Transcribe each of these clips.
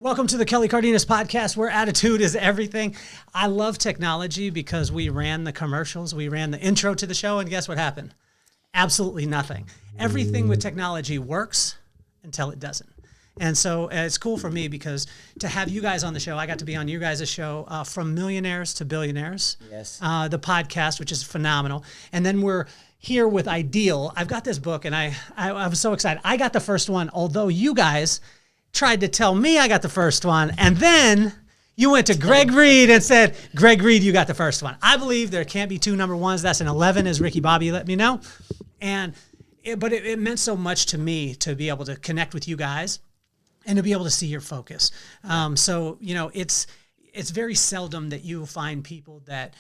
Welcome to the Kelly Cardenas podcast, where attitude is everything. I love technology because we ran the commercials, we ran the intro to the show, and guess what happened? Absolutely nothing. Everything with technology works until it doesn't. And so it's cool for me because to have you guys on the show, I got to be on you guys' show, From Millionaires to Billionaires. Yes. The podcast, which is phenomenal. And then we're here with Ideal. I've got this book, and I was so excited. I got the first one, although you guys tried to tell me I got the first one, and then you went to Greg Reed and said, Greg Reed, you got the first one. I believe there can't be two number ones. That's an 11, as Ricky Bobby let me know. But it meant so much to me to be able to connect with you guys and to be able to see your focus. So, you know, it's very seldom that you find people that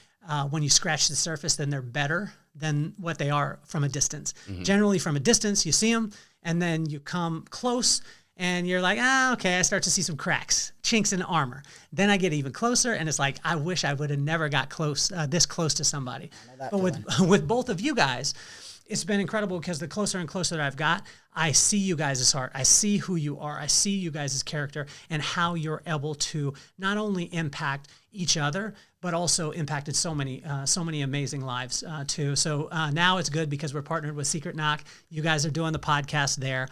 when you scratch the surface, then they're better than what they are from a distance. Mm-hmm. Generally from a distance, you see them, and then you come close, and you're like, okay, I start to see some cracks, chinks in the armor. Then I get even closer, and it's like, I wish I would have never got close, this close to somebody. But with both of you guys, it's been incredible because the closer and closer that I've got, I see you guys' heart. I see who you are. I see you guys' character and how you're able to not only impact each other, but also impacted so many amazing lives too. So now it's good because we're partnered with Secret Knock. You guys are doing the podcast there.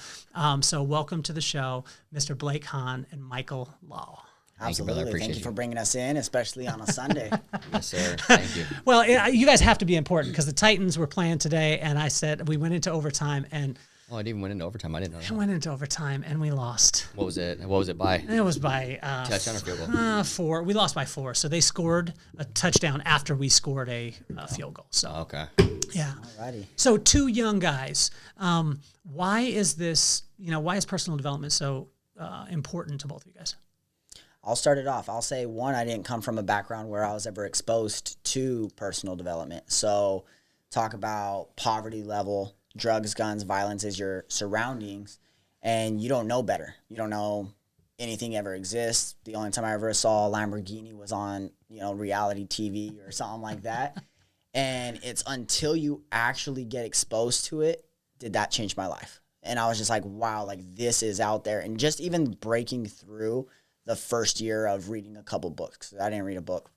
So welcome to the show, Mr. Blake Hahn and Michael Law. Absolutely. Thank you for bringing us in, especially on a Sunday. Yes, sir. Thank you. Well, you guys have to be important because the Titans were playing today, and I said we went into overtime, and oh, it even went into overtime. I didn't know that. It went into overtime, and we lost. What was it? What was it by? It was by touchdown or field goal? 4. We lost by 4. So they scored a touchdown after we scored a field goal. So okay. Yeah. Alrighty. So two young guys. Why is this? Why is personal development so important to both of you guys? I'll start it off. I'll say, one, I didn't come from a background where I was ever exposed to personal development. So talk about poverty level, drugs, guns, violence is your surroundings, and you don't know better. You don't know anything ever exists. The only time I ever saw a Lamborghini was on, reality TV or something like that. And it's until you actually get exposed to it, did that change my life. And I was just like, wow, like this is out there. And just even breaking through the first year of reading a couple books. I didn't read a book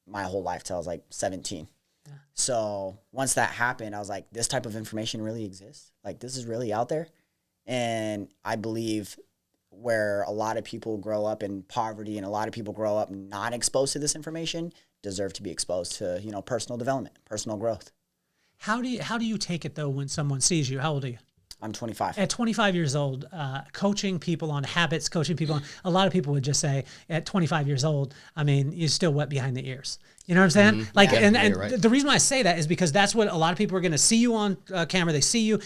my whole life till I was like 17. Yeah. So once that happened, I was like, this type of information really exists. Like this is really out there. And I believe where a lot of people grow up in poverty and a lot of people grow up not exposed to this information deserve to be exposed to, personal development, personal growth. How do you take it though when someone sees you? How old are you? I'm 25. At 25 years old, coaching people on habits, a lot of people would just say at 25 years old, I mean, you're still wet behind the ears. You know what I'm saying? Mm-hmm. Like, yeah, and right. The reason why I say that is because that's what a lot of people are going to see you on camera. They see you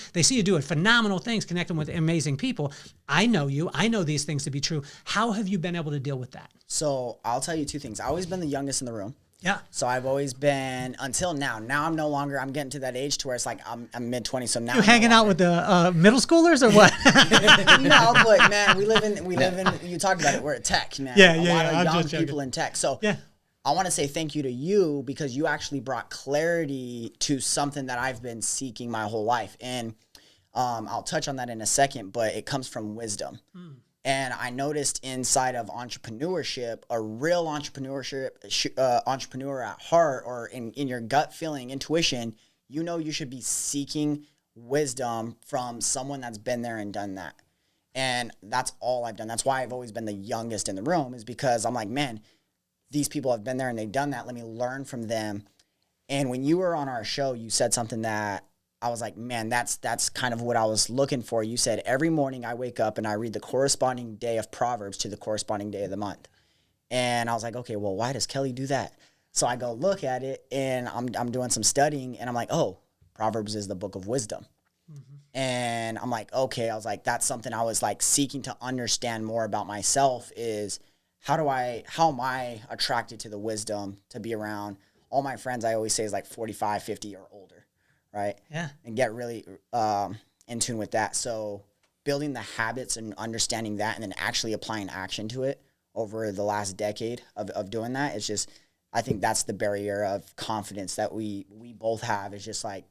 doing phenomenal things, connecting with amazing people. I know you. I know these things to be true. How have you been able to deal with that? So I'll tell you two things. I've always been the youngest in the room. Yeah. So I've always been until now. Now I'm no longer. I'm getting to that age to where it's like I'm mid-20s. So now you hanging out with the middle schoolers or what? No, but man, we live in. You talked about it. We're at tech, man. Yeah, a lot of I'm young people in tech. So yeah. I want to say thank you to you because you actually brought clarity to something that I've been seeking my whole life, and I'll touch on that in a second. But it comes from wisdom. And I noticed inside of entrepreneurship, a real entrepreneur at heart or in your gut feeling, intuition, you should be seeking wisdom from someone that's been there and done that. And that's all I've done. That's why I've always been the youngest in the room, is because I'm like, man, these people have been there and they've done that. Let me learn from them. And when you were on our show, you said something that I was like, man, that's kind of what I was looking for. You said, every morning I wake up and I read the corresponding day of Proverbs to the corresponding day of the month. And I was like, okay, well, why does Kelly do that? So I go look at it and I'm doing some studying and I'm like, oh, Proverbs is the book of wisdom. Mm-hmm. And I'm like, okay, I was like, that's something I was like seeking to understand more about myself is how am I attracted to the wisdom to be around? All my friends, I always say, is like 45, 50 or older. Right? Yeah. And get really in tune with that. So building the habits and understanding that and then actually applying action to it over the last decade of doing that, it's just, I think that's the barrier of confidence that we both have, is just like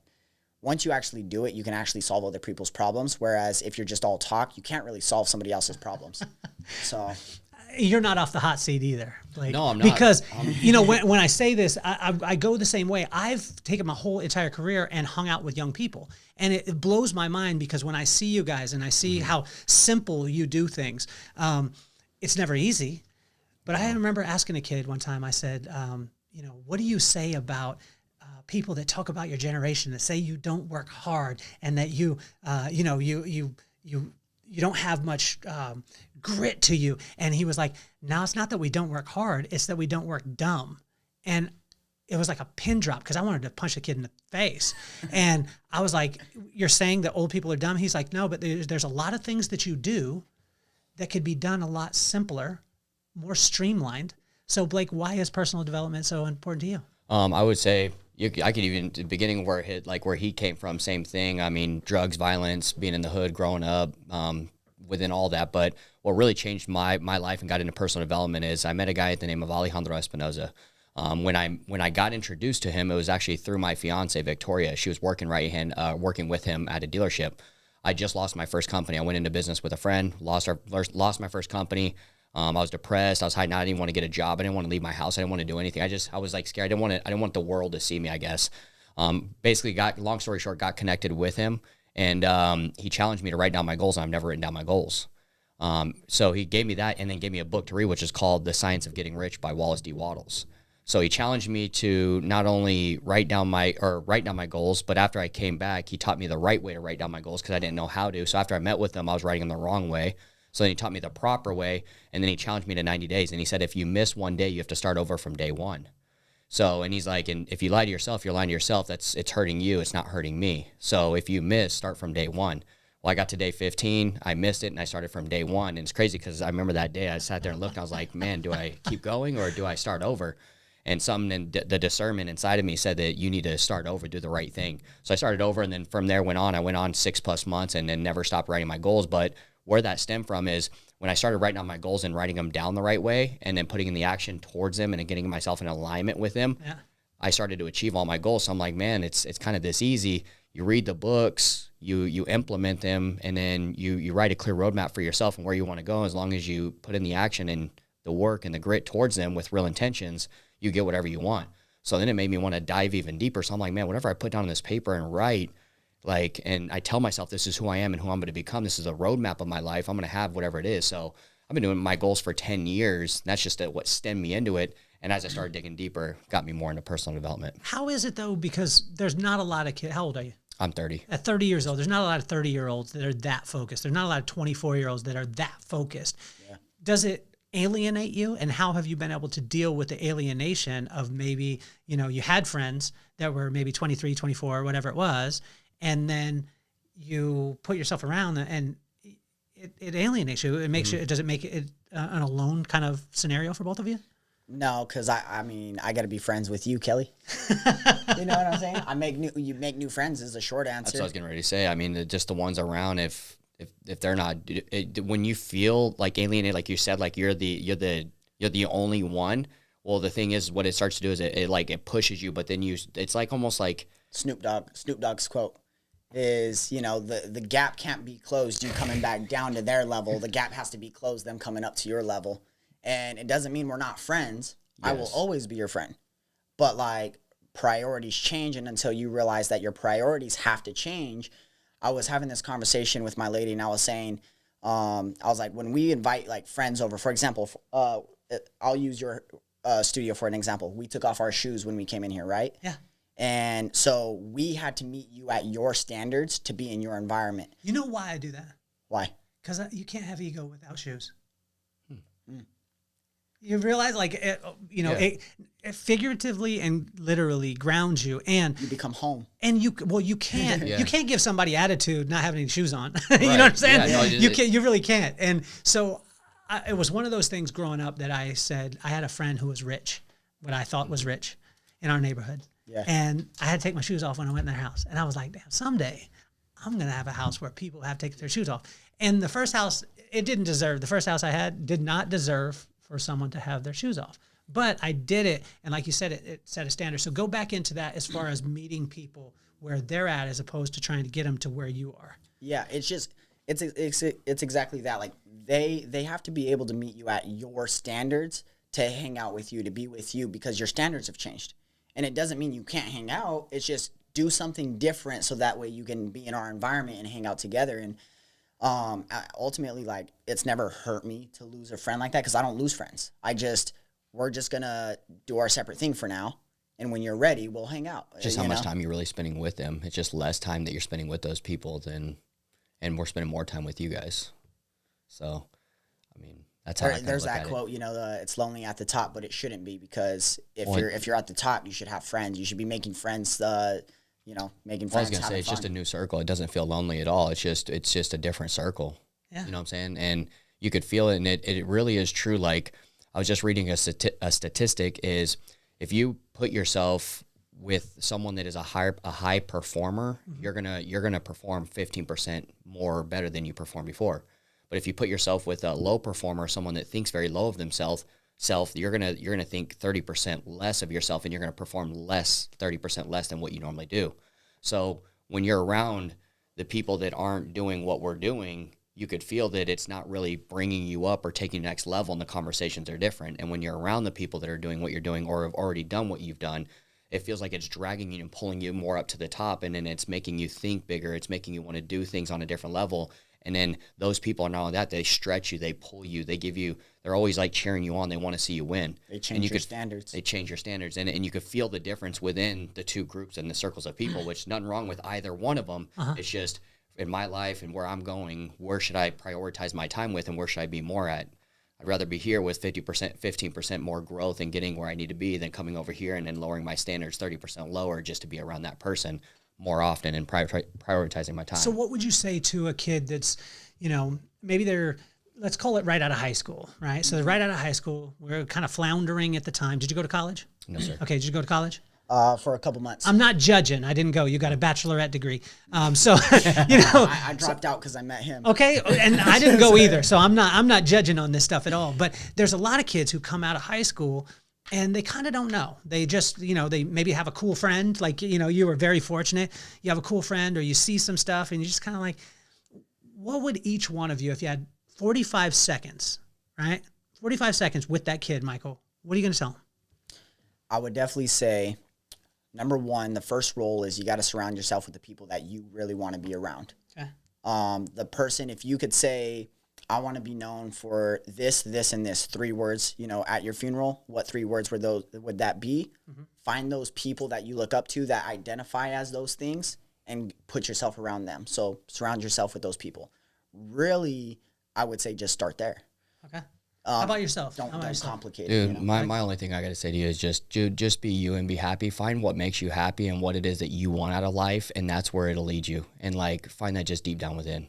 once you actually do it, you can actually solve other people's problems. Whereas if you're just all talk, you can't really solve somebody else's problems. So you're not off the hot seat either. Like, No, I'm not. Because, you know, when I say this, I go the same way. I've taken my whole entire career and hung out with young people. And it blows my mind because when I see you guys and I see how simple you do things, it's never easy. But I remember asking a kid one time, I said, you know, what do you say about people that talk about your generation, that say you don't work hard and that you know, you don't have much grit to you? And he was like, no, it's not that we don't work hard. It's that we don't work dumb. And it was like a pin drop because I wanted to punch the kid in the face. And I was like, you're saying that old people are dumb? He's like, no, but there's a lot of things that you do that could be done a lot simpler, more streamlined. So Blake, why is personal development so important to you? I would say I could even, the beginning where it hit, like where he came from, same thing. I mean, drugs, violence, being in the hood, growing up, within all that. But what really changed my life and got into personal development is I met a guy at the name of Alejandro Espinoza. When I got introduced to him, it was actually through my fiance, Victoria. She was working working with him at a dealership. I just lost my first company. I went into business with a friend, lost my first company. I was depressed. I was hiding out. I didn't want to get a job. I didn't want to leave my house. I didn't want to do anything. I was like scared. I didn't want the world to see me, I guess. Basically long story short, got connected with him, and he challenged me to write down my goals, and I've never written down my goals. So he gave me that and then gave me a book to read, which is called The Science of Getting Rich by Wallace D. Wattles. So he challenged me to not only write down my goals, but after I came back, he taught me the right way to write down my goals because I didn't know how to. So after I met with him, I was writing them the wrong way. So then he taught me the proper way, and then he challenged me to 90 days. And he said, if you miss one day, you have to start over from day one. So, and he's like, and if you lie to yourself, you're lying to yourself. It's hurting you. It's not hurting me. So if you miss, start from day one. Well, I got to day 15. I missed it, and I started from day one. And it's crazy because I remember that day I sat there and looked, and I was like, man, do I keep going or do I start over? And something in the discernment inside of me said that you need to start over, do the right thing. So I started over, and then from there I went on 6+ months and then never stopped writing my goals. But where that stemmed from is when I started writing out my goals and writing them down the right way and then putting in the action towards them and then getting myself in alignment with them, I started to achieve all my goals. So I'm like, man, it's kind of this easy. You read the books, you implement them, and then you write a clear roadmap for yourself and where you want to go. As long as you put in the action and the work and the grit towards them with real intentions, you get whatever you want. So then it made me want to dive even deeper. So I'm like, man, whatever I put down on this paper and write, and I tell myself this is who I am and who I'm going to become. This is a roadmap of my life. I'm going to have whatever it is. So I've been doing my goals for 10 years. That's just what stemmed me into it. And as I started digging deeper, got me more into personal development. How is it though? Because there's not a lot of kids. How old are you? I'm 30. At 30 years old, there's not a lot of 30-year-olds that are that focused. There's not a lot of 24-year-olds that are that focused. Yeah. Does it alienate you? And how have you been able to deal with the alienation of maybe, you had friends that were maybe 23, 24, whatever it was, and then you put yourself around and it alienates you. It makes you, does it make it an alone kind of scenario for both of you? No, because I got to be friends with you, Kelly. You know what I'm saying? You make new friends is the short answer. That's what I was getting ready to say. I mean, just the ones around, if they're not, when you feel like alienated, like you said, like you're the only one. Well, the thing is, what it starts to do is it pushes you, but then it's like almost like Snoop Dogg's quote is, the gap can't be closed, you coming back down to their level. The gap has to be closed, them coming up to your level. And it doesn't mean we're not friends. Yes. I will always be your friend. But priorities change, and until you realize that your priorities have to change. I was having this conversation with my lady, and I was saying, I was like, when we invite friends over, for example, I'll use your studio for an example. We took off our shoes when we came in here, right? Yeah. And so we had to meet you at your standards to be in your environment. You know why I do that? Why? Because you can't have ego without shoes. You realize, it figuratively and literally grounds you, and you become home. And you can't you can't give somebody attitude not having any shoes on. You know what I'm saying? Yeah, no, you really can't. And so it was one of those things growing up that I said I had a friend who was rich, what I thought was rich, in our neighborhood. Yeah. And I had to take my shoes off when I went in their house, and I was like, damn, someday I'm gonna have a house where people have to take their shoes off. And the first house the first house I had did not deserve for someone to have their shoes off. But I did it, and like you said, it set a standard. So go back into that as far as meeting people where they're at as opposed to trying to get them to where you are. Yeah, it's just it's exactly that. Like they have to be able to meet you at your standards to hang out with you, to be with you, because your standards have changed. And it doesn't mean you can't hang out. It's just do something different so that way you can be in our environment and hang out together. And ultimately, like, it's never hurt me to lose a friend like that, because I don't lose friends. We're just gonna do our separate thing for now. And when you're ready, we'll hang out. Just how much time you're really spending with them. It's just less time that you're spending with those people and we're spending more time with you guys. So, I mean, that's how there's that quote, it's lonely at the top, but it shouldn't be, because if you're at the top, you should have friends. You should be making friends, making friends. I was going to say, it's just a new circle. It doesn't feel lonely at all. It's just a different circle. Yeah. You know what I'm saying? And you could feel it, and it really is true. Like, I was just reading a statistic is, if you put yourself with someone that is a high performer, you're gonna perform 15% more better than you performed before. But if you put yourself with a low performer, someone that thinks very low of themselves, you're gonna think 30% less of yourself, and you're gonna perform 30% less than what you normally do. So when you're around the people that aren't doing what we're doing, you could feel that it's not really bringing you up or taking the next level, and the conversations are different. And when you're around the people that are doing what you're doing or have already done what you've done, it feels like it's dragging you and pulling you more up to the top, and then it's making you think bigger. It's making you want to do things on a different level. And then those people are not only that, they stretch you, they pull you, they're always like cheering you on. They want to see you win. They change your standards. They change your standards. And you could feel the difference within the two groups and the circles of people, which nothing wrong with either one of them. It's just, in my life and where I'm going, where should I prioritize my time with, and where should I be more at? I'd rather be here with 50%, 15% more growth and getting where I need to be than coming over here and then lowering my standards 30% lower just to be around that person more often and prioritizing my time. So what would you say to a kid that's, maybe they're, let's call it right out of high school, right? So they're right out of high school. We're kind of floundering at the time. Did you go to college? No, sir. Okay, did you go to college? For a couple months. I'm not judging. I didn't go. You got a bachelorette degree. I dropped out because I met him. Okay. And I didn't go either. So I'm not judging on this stuff at all. But there's a lot of kids who come out of high school and they kind of don't know. They just, they maybe have a cool friend. Like, you were very fortunate. You have a cool friend, or you see some stuff and you just kind of like, what would each one of you, if you had 45 seconds, right? 45 seconds with that kid, Michael, what are you going to tell him? I would definitely say, number one, the first rule is you got to surround yourself with the people that you really want to be around. Okay. The person, if you could say, I want to be known for this, and this, 3 words, at your funeral, what 3 words would that be? Find those people that you look up to that identify as those things and put yourself around them. So surround yourself with those people. Really, I would say just start there. Okay. How about yourself? Don't complicate it. Dude, my only thing I got to say to you is just be you and be happy. Find what makes you happy and what it is that you want out of life, and that's where it'll lead you. And find that just deep down within.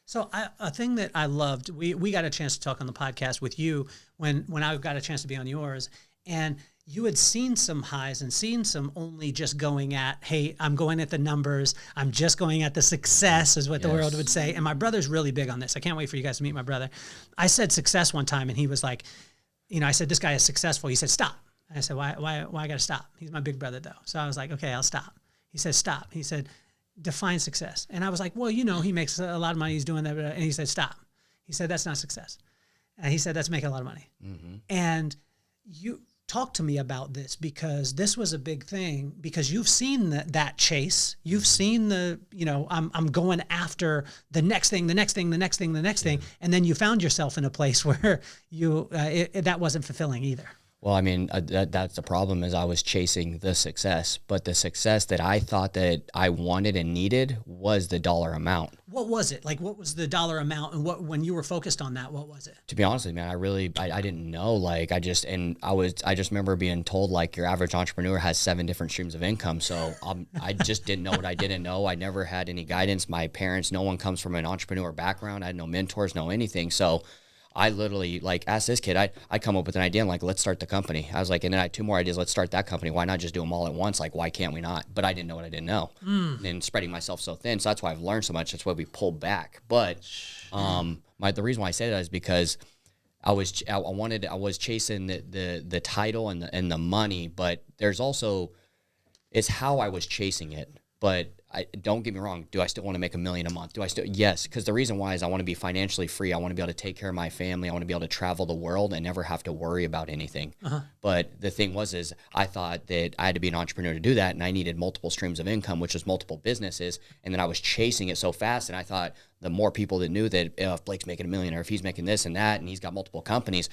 So a thing that I loved, we got a chance to talk on the podcast with you when I got a chance to be on yours, and you had seen some highs and seen some only just going at, hey, I'm going at the numbers. I'm just going at the success is what the world would say. And my brother's really big on this. I can't wait for you guys to meet my brother. I said success one time and he was like, I said, this guy is successful. He said, stop. And I said, why I got to stop? He's my big brother though. So I was like, okay, I'll stop. He said, stop. He said, define success. And I was like, well, he makes a lot of money. He's doing that. And he said, stop. He said, that's not success. And he said, that's making a lot of money. And you talk to me about this, because this was a big thing, because you've seen that chase. You've seen I'm going after the next thing, the next thing, the next thing, the next thing. And then you found yourself in a place where that wasn't fulfilling either. Well, I mean, that's the problem, is I was chasing the success, but the success that I thought that I wanted and needed was the dollar amount. What was it? Like, what was the dollar amount, and when you were focused on that, what was it? To be honest with you, man, I didn't know. I just remember being told, your average entrepreneur has 7 different streams of income. So I just didn't know what I didn't know. I never had any guidance. My parents, no one comes from an entrepreneur background. I had no mentors, no anything. So I literally asked this kid, I'd come up with an idea and let's start the company. I was and then I had 2 more ideas. Let's start that company. Why not just do them all at once? Why can't we not? But I didn't know what I didn't know. And spreading myself so thin. So that's why I've learned so much. That's why we pulled back. But the reason why I say that is because I was chasing the title and the money, but there's also, it's how I was chasing it. But don't get me wrong. Do I still want to make $1 million a month? Do I still? Yes, because the reason why is I want to be financially free. I want to be able to take care of my family. I want to be able to travel the world and never have to worry about anything. But the thing is I thought that I had to be an entrepreneur to do that, and I needed multiple streams of income, which was multiple businesses. And then I was chasing it so fast, and I thought the more people that knew that if Blake's making $1 million, or if he's making this and that, and he's got multiple companies,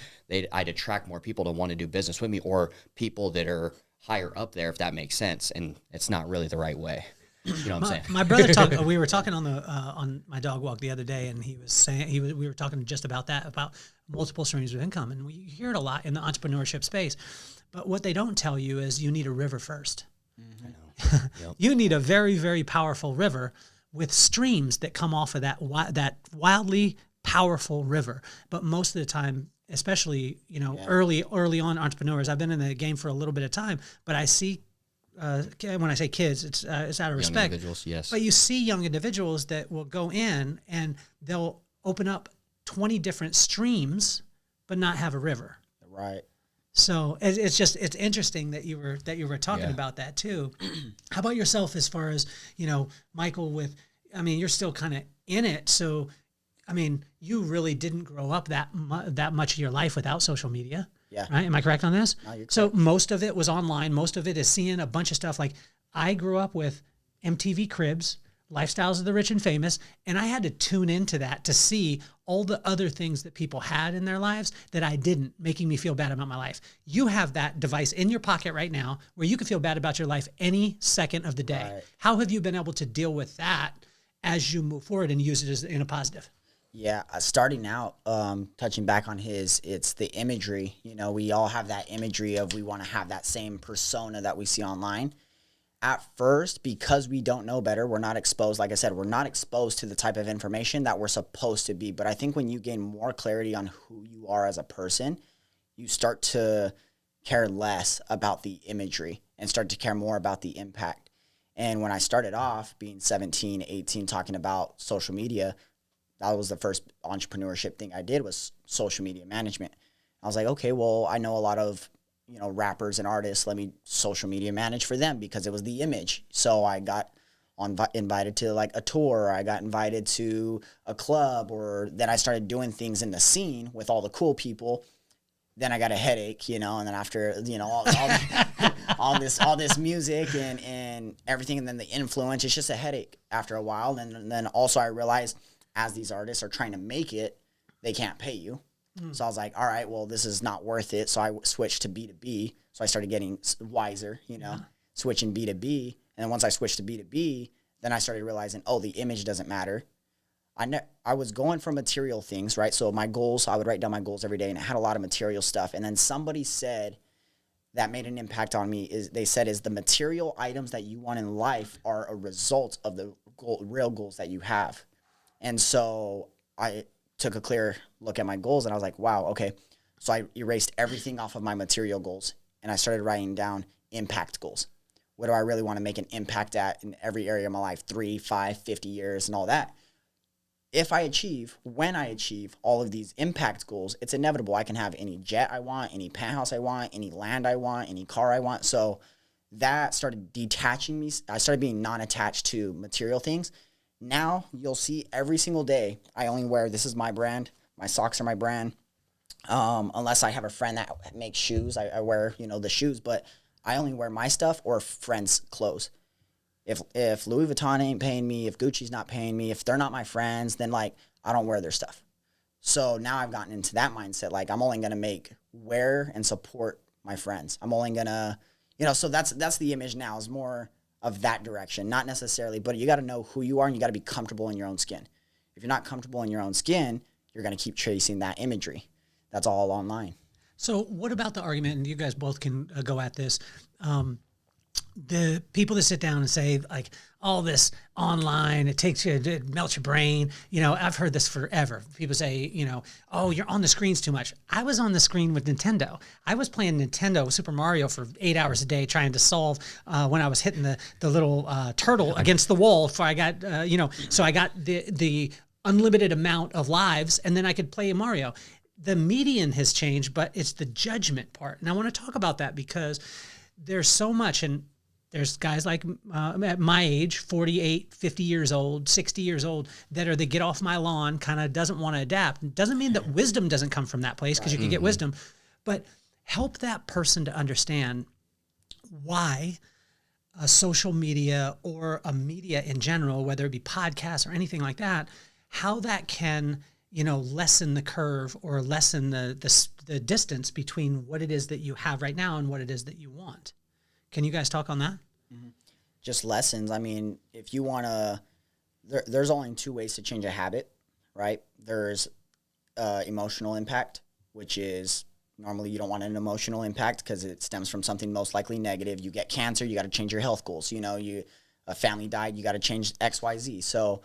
I'd attract more people to want to do business with me, or people that are higher up there, if that makes sense. And it's not really the right way. You know what I'm saying? My brother we were talking on my dog walk the other day, and he was saying we were talking just about that, about multiple streams of income, and we hear it a lot in the entrepreneurship space. But what they don't tell you is you need a river first. I know. Yep. You need a very, very powerful river with streams that come off of that wildly powerful river. But most of the time, especially early on entrepreneurs, I've been in the game for a little bit of time, but I see. When I say kids, it's out of respect. Individuals, yes. But you see young individuals that will go in and they'll open up 20 different streams, but not have a river. Right. So it's interesting that you were talking about that too. How about yourself as far as, Michael, you're still kind of in it. So, you really didn't grow up that much of your life without social media. Yeah. Right? Am I correct on this? No, you're correct. So most of it was online. Most of it is seeing a bunch of stuff. Like I grew up with MTV Cribs, Lifestyles of the Rich and Famous, and I had to tune into that to see all the other things that people had in their lives that I didn't, making me feel bad about my life. You have that device in your pocket right now where you can feel bad about your life any second of the day. Right. How have you been able to deal with that as you move forward and use it in a positive? Yeah, starting out, touching back on it's the imagery. We all have that imagery of we want to have that same persona that we see online. At first, because we don't know better, we're not exposed. Like I said, we're not exposed to the type of information that we're supposed to be. But I think when you gain more clarity on who you are as a person, you start to care less about the imagery and start to care more about the impact. And when I started off being 17, 18, talking about social media, that was the first entrepreneurship thing I did, was social media management. I was like, okay, well, I know a lot of, rappers and artists. Let me social media manage for them, because it was the image. So I got invited to like a tour. I got invited to a club, or then I started doing things in the scene with all the cool people. Then I got a headache, and then after, all this music and everything, and then the influence, it's just a headache after a while. And then also I realized, as these artists are trying to make it, they can't pay you. So I was like, all right, well, this is not worth it. So I switched to B2B. So I started getting wiser, switching B2B. And then once I switched to B2B, then I started realizing, the image doesn't matter. I was going for material things, right? So my goals, I would write down my goals every day, and it had a lot of material stuff. And then somebody said that made an impact on me, is the material items that you want in life are a result of the real goals that you have. And so I took a clear look at my goals, and I was like, wow, okay. So I erased everything off of my material goals, and I started writing down impact goals. What do I really want to make an impact at in every area of my life, 3, 5, 50 years and all that? When I achieve all of these impact goals, it's inevitable. I can have any jet I want, any penthouse I want, any land I want, any car I want. So that started detaching me. I started being non-attached to material things. Now you'll see every single day, I only wear, this is my brand. My socks are my brand. Unless I have a friend that makes shoes, I wear, the shoes, but I only wear my stuff or friends' clothes. If Louis Vuitton ain't paying me, if Gucci's not paying me, if they're not my friends, then I don't wear their stuff. So now I've gotten into that mindset. I'm only going to wear and support my friends. I'm only going to, so that's the image now, is more of that direction, not necessarily, but you got to know who you are, and you got to be comfortable in your own skin. If you're not comfortable in your own skin, you're going to keep chasing that imagery. That's all online. So what about the argument, and you guys both can go at this, the people that sit down and say, all this online, it melts your brain. I've heard this forever. People say, oh, you're on the screens too much. I was on the screen with Nintendo. I was playing Nintendo Super Mario for 8 hours a day, trying to solve when I was hitting the little turtle against the wall before I got, so I got the unlimited amount of lives, and then I could play Mario. The median has changed, but it's the judgment part. And I want to talk about that, because there's so much, and There's guys like at my age, 48, 50 years old, 60 years old, that are the get off my lawn, kind of doesn't want to adapt. It doesn't mean that wisdom doesn't come from that place, because you can get wisdom, but help that person to understand why a social media or a media in general, whether it be podcasts or anything like that, how that can, lessen the curve or lessen the distance between what it is that you have right now and what it is that you want. Can you guys talk on that? Just lessons. I mean, if you want to, there's only two ways to change a habit, right? There's emotional impact, which is normally you don't want an emotional impact because it stems from something most likely negative. You get cancer, you got to change your health goals. A family died, you got to change X, Y, Z. So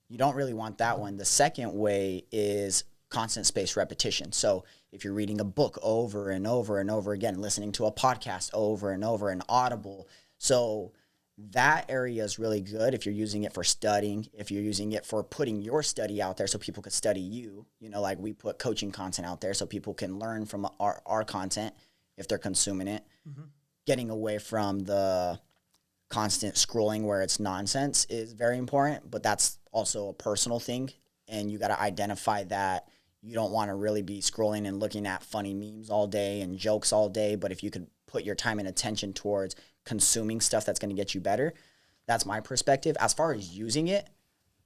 you don't really want that one. The second way is constant spaced repetition. So if you're reading a book over and over and over again, listening to a podcast over and over, and Audible. So that area is really good if you're using it for studying, if you're using it for putting your study out there so people could study you. Like we put coaching content out there so people can learn from our content if they're consuming it. Getting away from the constant scrolling where it's nonsense is very important, but that's also a personal thing. And you got to identify that you don't want to really be scrolling and looking at funny memes all day and jokes all day. But if you could put your time and attention towards consuming stuff that's going to get you better, that's my perspective. As far as using it,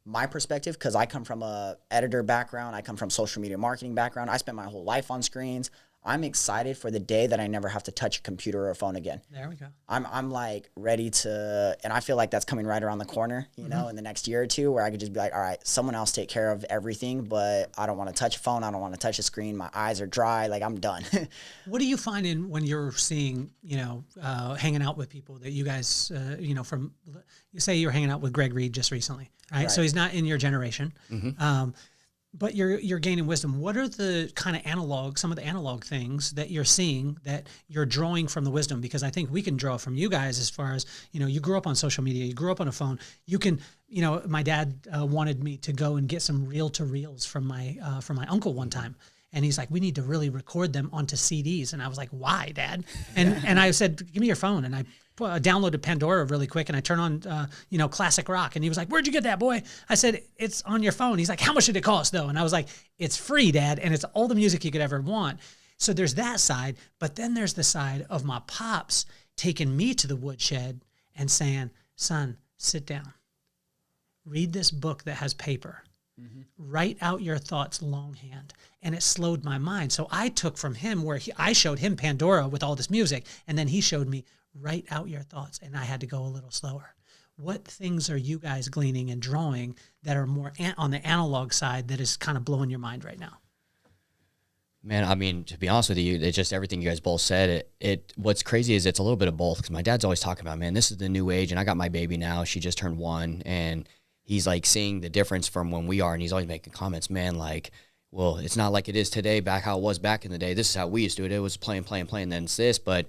my perspective, because I come from a editor background, I come from social media marketing background, I spent my whole life on screens. I'm excited for the day that I never have to touch a computer or a phone again. There we go. I'm like ready to, and I feel like that's coming right around the corner, in the next year or two, where I could just be like, all right, someone else take care of everything, but I don't want to touch a phone. I don't want to touch a screen. My eyes are dry. Like, I'm done. What do you find when you're seeing, hanging out with people that you guys, from, you say you're hanging out with Greg Reed just recently, right? So he's not in your generation. But you're gaining wisdom. What are the kind of some of the analog things that you're seeing that you're drawing from the wisdom? Because I think we can draw from you guys as far as, you grew up on social media, you grew up on a phone. You can, my dad wanted me to go and get some reel-to-reels from my uncle one time. And he's like, we need to really record them onto CDs. And I was like, why, Dad? And I said, give me your phone. And I downloaded Pandora really quick, and I turn on, classic rock. And he was like, where'd you get that, boy? I said, it's on your phone. He's like, how much did it cost, though? And I was like, it's free, Dad, and it's all the music you could ever want. So there's that side, but then there's the side of my pops taking me to the woodshed and saying, son, sit down. Read this book that has paper. Write out your thoughts longhand. And it slowed my mind. So I took from him where I showed him Pandora with all this music, and then he showed me write out your thoughts, and I had to go a little slower. What things are you guys gleaning and drawing that are more on the analog side that is kind of blowing your mind right now? Man, I mean, to be honest with you, it's just everything you guys both said. What's crazy is it's a little bit of both, because my dad's always talking about, man, this is the new age, and I got my baby now. She just turned 1, and he's like seeing the difference from when we are, and he's always making comments, man, like, well, it's not like it is today, back how it was back in the day. This is how we used to do it. It was playing, then it's this. But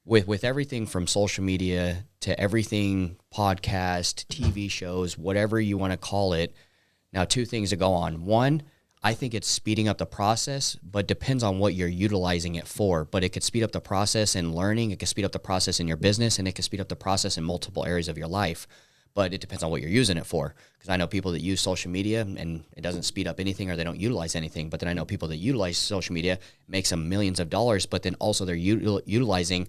with everything from social media to everything, podcast, TV shows, whatever you want to call it, now two things to go on. One, I think it's speeding up the process, but depends on what you're utilizing it for. But it could speed up the process in learning, it could speed up the process in your business, and it could speed up the process in multiple areas of your life. But it depends on what you're using it for. Because I know people that use social media and it doesn't speed up anything, or they don't utilize anything. But then I know people that utilize social media, makes them millions of dollars, but then also they're utilizing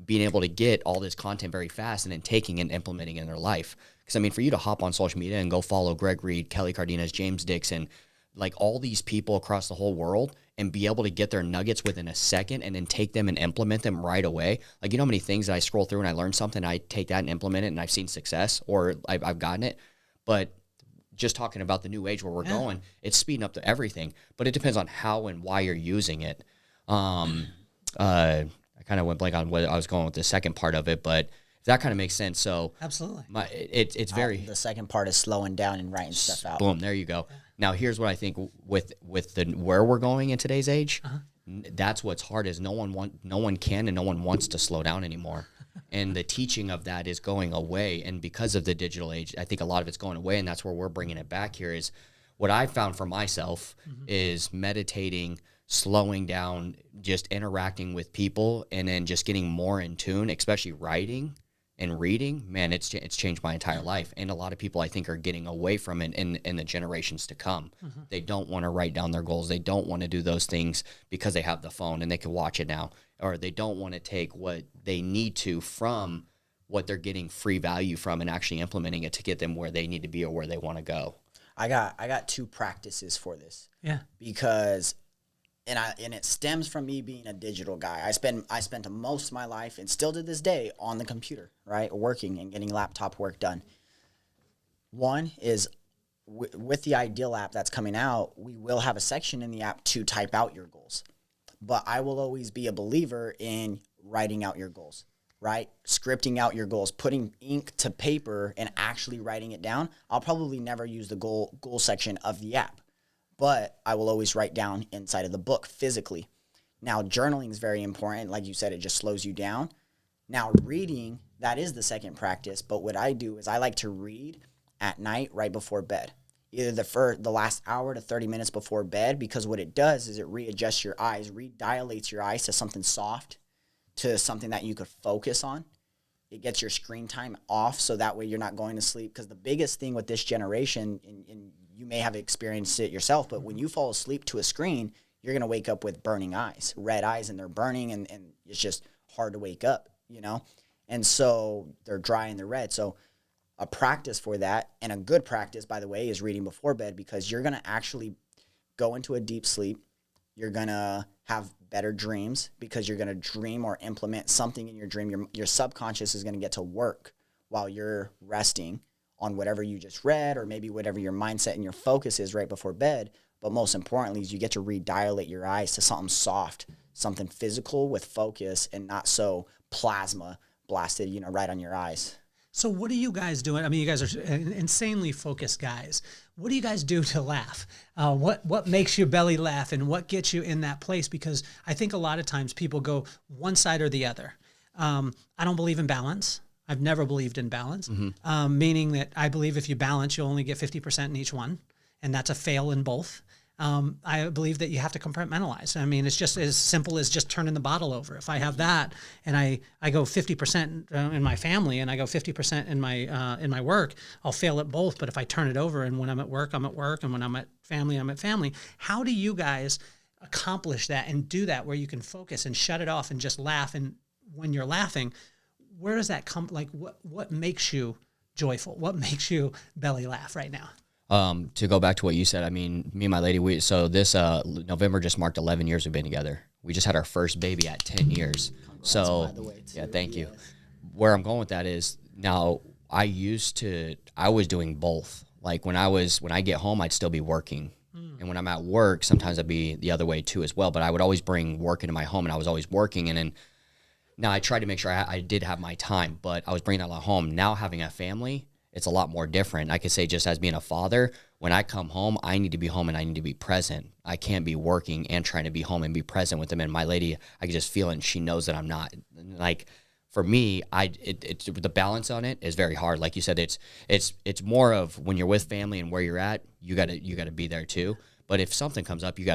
being able to get all this content very fast and then taking and implementing it in their life. Because I mean, for you to hop on social media and go follow Greg Reed, Kelly Cardenas, James Dixon, like all these people across the whole world, and be able to get their nuggets within a second and then take them and implement them right away. Like, you know how many things that I scroll through and I learn something, I take that and implement it, and I've seen success, or I've gotten it. But just talking about the new age where we're going, it's speeding up to everything. But it depends on how and why you're using it. I kind of went blank on what I was going with the second part of it, but if that kind of makes sense. So absolutely, it's very. The second part is slowing down and writing stuff out. Boom, there you go. Now here's what I think with the where we're going in today's age. That's what's hard is no one can and no one wants to slow down anymore, and the teaching of that is going away. And because of the digital age, I think a lot of it's going away, and that's where we're bringing it back. Here is what I found for myself is meditating, slowing down, just interacting with people, and then just getting more in tune, especially writing, And reading, man, it's changed my entire life. And a lot of people, I think, are getting away from it in the generations to come. They don't want to write down their goals. They don't want to do those things because they have the phone and they can watch it now. Or they don't want to take what they need to from what they're getting free value from and actually implementing it to get them where they need to be or where they want to go. I got 2 practices for this. Yeah. Because and it stems from me being a digital guy. I spent most of my life, and still to this day, on the computer, right, working and getting laptop work done. One is with the Ideal app that's coming out, we will have a section in the app to type out your goals. But I will always be a believer in writing out your goals, right? Scripting out your goals, putting ink to paper and actually writing it down. I'll probably never use the goal section of the app, but I will always write down inside of the book physically. Now, journaling is very important. Like you said, it just slows you down. Now, reading, that is the second practice. But what I do is I like to read at night right before bed, either the last hour to 30 minutes before bed, because what it does is it readjusts your eyes, redilates your eyes to something soft, to something that you could focus on. It gets your screen time off, so that way you're not going to sleep. Because the biggest thing with this generation, and you may have experienced it yourself, but when you fall asleep to a screen, you're going to wake up with burning eyes, red eyes, and they're burning, and it's just hard to wake up, you know? And so they're dry and they're red. So a practice for that, and a good practice, by the way, is reading before bed, because you're going to actually go into a deep sleep. You're going to have better dreams because you're going to dream or implement something in your dream. Your subconscious is going to get to work while you're resting on whatever you just read, or maybe whatever your mindset and your focus is right before bed. But most importantly is you get to redilate your eyes to something soft, something physical with focus, and not so plasma blasted, you know, right on your eyes. So what are you guys doing? I mean, you guys are insanely focused guys. What do you guys do to laugh? What makes your belly laugh, and what gets you in that place? Because I think a lot of times people go one side or the other. I don't believe in balance. I've never believed in balance, meaning that I believe if you balance, you'll only get 50% in each one, and that's a fail in both. I believe that you have to compartmentalize. I mean, it's just as simple as just turning the bottle over. If I have that and I go 50% in my family and I go 50% in my work, I'll fail at both. But if I turn it over, and when I'm at work, I'm at work, and when I'm at family, I'm at family. How do you guys accomplish that and do that where you can focus and shut it off and just laugh? And when you're laughing, where does that come? Like, what makes you joyful? What makes you belly laugh right now? To go back to what you said, I mean, me and my lady, so this November just marked 11 years we've been together. We just had our first baby at 10 years. Congrats, so, by the way, yeah, thank you. Where I'm going with that is, now I was doing both. Like when I get home, I'd still be working. And when I'm at work, sometimes I'd be the other way too as well. But I would always bring work into my home, and I was always working. And then now I tried to make sure I did have my time, but I was bringing that a lot home. Now having a family, it's a lot more different. I could say, just as being a father, when I come home, I need to be home and I need to be present. I can't be working and trying to be home and be present with them. And my lady, I can just feel it, and she knows that I'm not. Like, for me, it's the balance on it is very hard. Like you said, it's more of when you're with family and where you're at, you gotta be there too. But if something comes up, if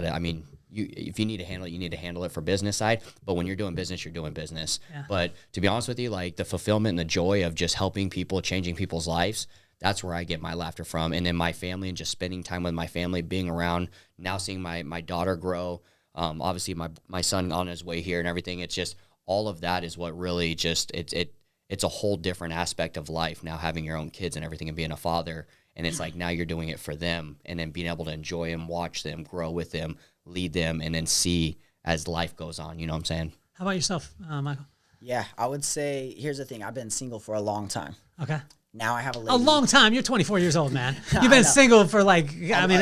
you need to handle it, you need to handle it for business side. But when you're doing business, you're doing business. Yeah. But to be honest with you, like the fulfillment and the joy of just helping people, changing people's lives, that's where I get my laughter from. And then my family, and just spending time with my family, being around, now seeing my daughter grow, obviously my son on his way here and everything. It's just all of that is what really just, it's a whole different aspect of life now, having your own kids and everything and being a father. And it's like now you're doing it for them, and then being able to enjoy them, watch them, grow with them, lead them, and then see as life goes on. You know what I'm saying? How about yourself, Michael? Yeah, I would say, here's the thing. I've been single for a long time. Okay. Now I have a lady. A long time. You're 24 years old, man. You've been single for like, I mean,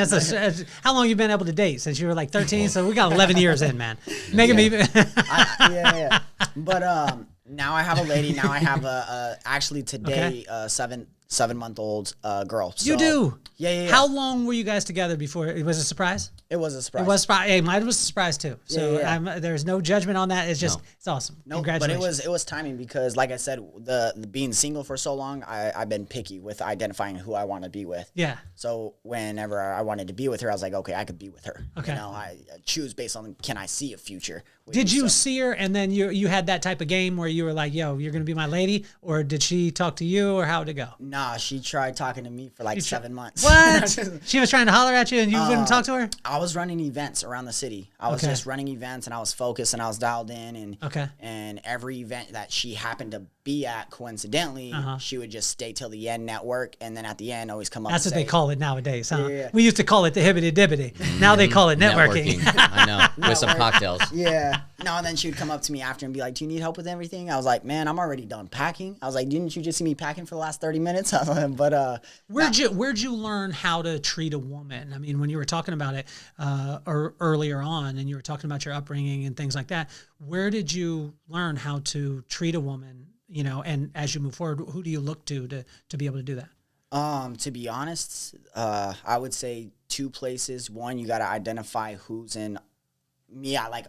how long you been able to date? Since you were like 13? So we got 11 years in, man. Making me. Yeah. But now I have a lady. Now I have actually today, 7-month-old girl. So, you do? Yeah. How long were you guys together before? It was a surprise? It was a surprise. It was hey, mine was a surprise too. So there's no judgment on that. It's just it's awesome. No, Congratulations. but it was timing because, like I said, the being single for so long, I've been picky with identifying who I want to be with. Yeah. So whenever I wanted to be with her, I was like, okay, I could be with her. Okay. You know, I choose based on can I see a future. Did you see her and then you had that type of game where you were like, yo, you're gonna be my lady, or did she talk to you, or how did it go? Nah, she tried talking to me for like 7 months. What? She was trying to holler at you and you wouldn't talk to her? I was running events around the city. I was just running events and I was focused and I was dialed in and every event that she happened to be at, coincidentally, she would just stay till the end, network, and then at the end always come up. That's and what say, they call it nowadays, huh? Yeah. We used to call it the hibbity dibbity. Now they call it networking. I know, with some cocktails. Yeah. No, and then she would come up to me after and be like, do you need help with everything? I was like, man, I'm already done packing. I was like, didn't you just see me packing for the last 30 minutes? But where'd you learn how to treat a woman? I mean, when you were talking about it earlier on and you were talking about your upbringing and things like that, where did you learn how to treat a woman, you know, and as you move forward, who do you look to be able to do that? To be honest, I would say 2 places. One, you got to identify who's in me. I like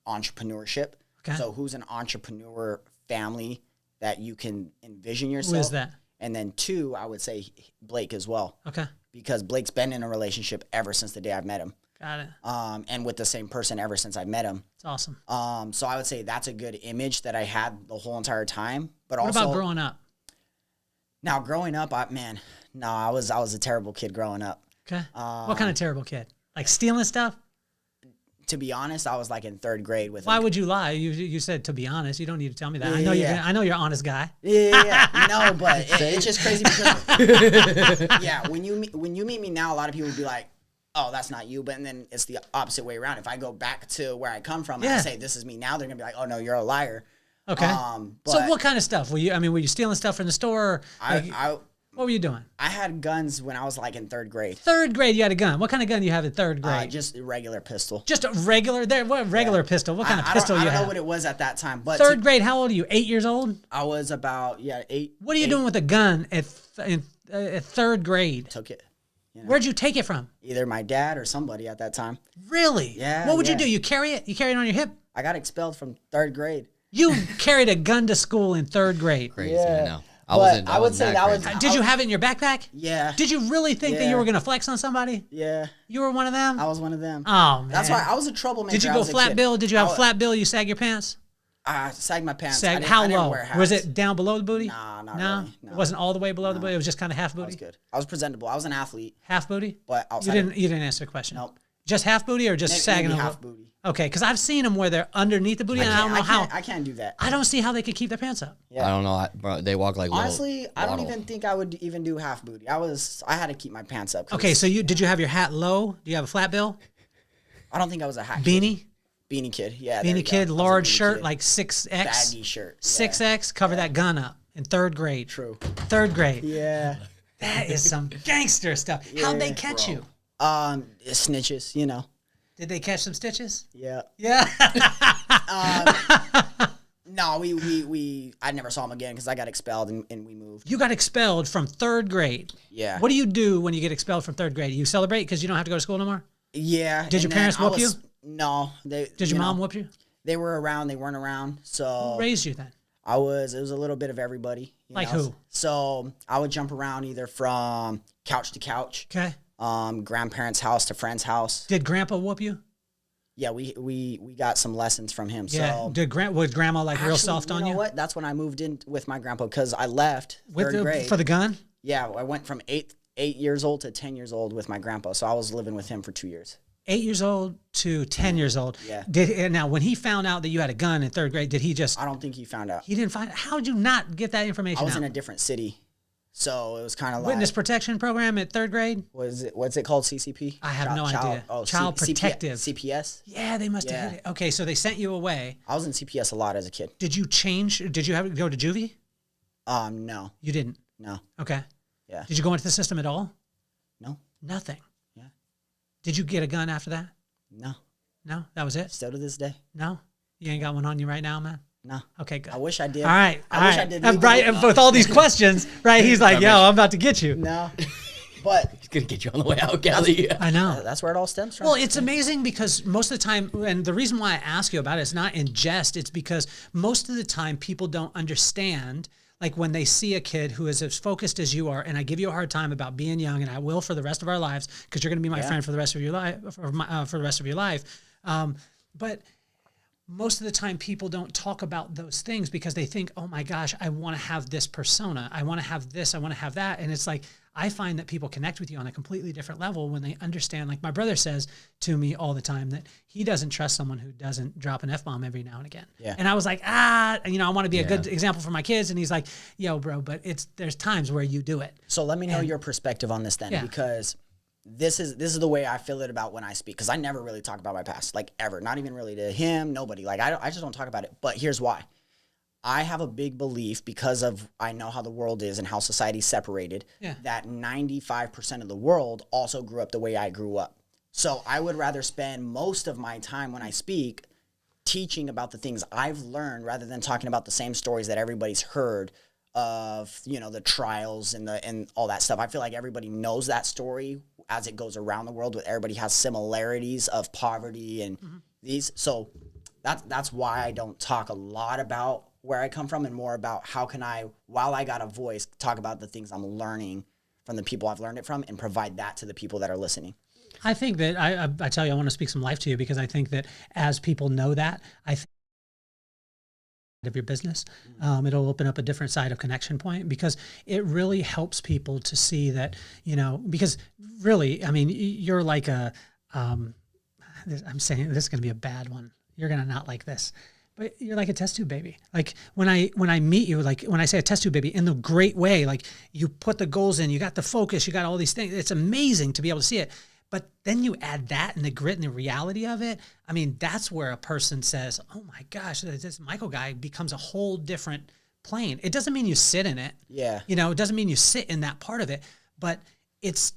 entrepreneurship. Okay. So who's an entrepreneur family that you can envision yourself. Who is that? And then 2, I would say Blake as well. Okay. Because Blake's been in a relationship ever since the day I've met him. Got it. And with the same person ever since I met him. It's awesome. So I would say that's a good image that I had the whole entire time. But what also about growing up? Now growing up, I was a terrible kid growing up. Okay. What kind of terrible kid? Like stealing stuff? To be honest, I was like in 3rd grade with. Why would you lie? You said to be honest. You don't need to tell me that. Yeah, I know you're an honest guy. Yeah. No, but it's just crazy because when you meet me now, a lot of people would be like, "Oh, that's not you," but then it's the opposite way around. If I go back to where I come from and I say this is me now, they're gonna be like, "Oh no, you're a liar." Okay. But so what kind of stuff were you? I mean, were you stealing stuff from the store? Or, what were you doing? I had guns when I was like in 3rd grade. 3rd grade, you had a gun. What kind of gun do you have in 3rd grade? Just a regular pistol. Just a regular? What regular pistol? What kind of pistol you have? I don't know what it was at that time. But 3rd grade, how old are you? 8 years old? I was about 8. What are you doing with a gun at 3rd grade? Took it. You know? Where'd you take it from? Either my dad or somebody at that time. Really? Yeah. What would you do? You carry it? You carry it on your hip? I got expelled from 3rd grade. You carried a gun to school in 3rd grade. Crazy, I know. I would say that was. Did you have it in your backpack? Yeah. Did you really think that you were going to flex on somebody? Yeah. You were one of them? I was one of them. Oh, man. That's why I was a troublemaker. Did you go flat bill? Did you have a flat bill? You sag your pants? I sagged my pants. How I didn't low? wear hats. Was it down below the booty? Nah, not really. No. It wasn't all the way below the booty? It was just kind of half booty? I was good. I was presentable. I was an athlete. Half booty? But outside you didn't answer the question. Nope. Just half booty or just sagging maybe over? half booty. Okay, because I've seen them where they're underneath the booty, and I don't know how. I can't do that. I don't see how they could keep their pants up. Yeah. I don't know. Bro, they walk like honestly, little I don't waddle. even think I would even do half booty. I had to keep my pants up. Okay, so did you have your hat low? Do you have a flat bill? I don't think I was a hat beanie. Kid. Beanie kid, yeah. Beanie kid, large shirt, like 6X. Baggy shirt. Yeah. 6X, cover that gun up in 3rd grade. True. 3rd grade. Yeah. That is some gangster stuff. How'd they catch you? Snitches, you know. Did they catch some stitches? Yeah. Yeah. No, I never saw him again because I got expelled and we moved. You got expelled from 3rd grade. Yeah. What do you do when you get expelled from 3rd grade? You celebrate because you don't have to go to school no more? Yeah. Did your parents whoop you? No. Did your mom whoop you? They were around. They weren't around. So Who raised you then? It was a little bit of everybody. Like who? So I would jump around either from couch to couch. Okay. Grandparents' house to friend's house. Did Grandpa whoop you? Yeah, we got some lessons from him. Yeah. So Was Grandma like real soft on you? You know what? That's when I moved in with my grandpa because I left third grade. For the gun? Yeah, I went from 8 years old to 10 years old with my grandpa. So I was living with him for 2 years. 8 years old to 10 years old. Yeah. Now, when he found out that you had a gun in 3rd grade, did he just... I don't think he found out. He didn't find out? How did you not get that information I was out? in a different city. So it was kind of like... Witness protection program at 3rd grade? What's it called, CCP? I have no idea. Child protective. CPS? Yeah, they must have hit it. Okay, so they sent you away. I was in CPS a lot as a kid. Did you change? Did you have to go to juvie? No. You didn't? No. Okay. Yeah. Did you go into the system at all? No. Nothing? Yeah. Did you get a gun after that? No. No? That was it? Still to this day. No? You ain't got one on you right now, man? No. Okay, good. I wish I did. All right. I wish I did. Right, with all these questions, right? He's like, yo, I'm about to get you. No. But He's going to get you on the way out, Kelly. I know. that's where it all stems from. Well, it's amazing because most of the time, and the reason why I ask you about it is not in jest, it's because most of the time people don't understand, like when they see a kid who is as focused as you are, and I give you a hard time about being young, and I will for the rest of our lives, because you're going to be my friend for the rest of your life, for the rest of your life. But most of the time people don't talk about those things because they think, oh my gosh, I want to have this persona. I want to have this, I want to have that. And it's like, I find that people connect with you on a completely different level when they understand, like my brother says to me all the time that he doesn't trust someone who doesn't drop an F-bomb every now and again. Yeah. And I was like, I want to be a good example for my kids. And he's like, yo, bro, but there's times where you do it. So let me know your perspective on this then, because this is the way I feel it about when I speak, because I never really talk about my past, like ever, not even really to him, nobody. Like I just don't talk about it. But here's why. I have a big belief, because of I know how the world is and how society's separated, that 95% of the world also grew up the way I grew up. So I would rather spend most of my time when I speak teaching about the things I've learned rather than talking about the same stories that everybody's heard of, the trials and all that stuff. I feel like everybody knows that story as it goes around the world, but everybody has similarities of poverty and these. So that's why I don't talk a lot about where I come from, and more about how can I, while I got a voice, talk about the things I'm learning from the people I've learned it from and provide that to the people that are listening. I think that I tell you, I want to speak some life to you, because I think that as people know that, I think of your business, it'll open up a different side of connection point, because it really helps people to see that, because really, I mean, you're like I'm saying this is going to be a bad one. You're going to not like this. But you're like a test tube baby. Like when I meet you, like when I say a test tube baby in the great way, like you put the goals in, you got the focus, you got all these things. It's amazing to be able to see it. But then you add that and the grit and the reality of it. I mean, that's where a person says, oh my gosh, this Michael guy becomes a whole different plane. It doesn't mean you sit in it. Yeah. It doesn't mean you sit in that part of it, but it's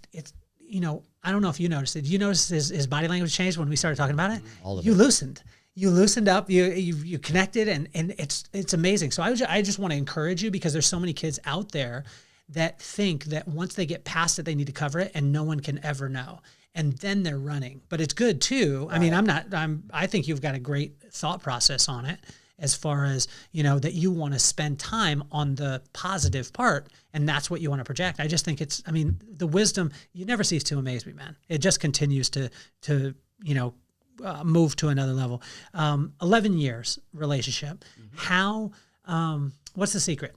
I don't know if you noticed it. Did you notice his body language changed when we started talking about it? All of you it. Loosened. You loosened up, you connected, and it's amazing. So I just want to encourage you, because there's so many kids out there that think that once they get past it, they need to cover it, and no one can ever know. And then they're running. But it's good too. Right. I mean, I think you've got a great thought process on it, as far as, that you want to spend time on the positive part, and that's what you want to project. I just think the wisdom, you never cease to amaze me, man. It just continues to move to another level. 11 years relationship. How, what's the secret?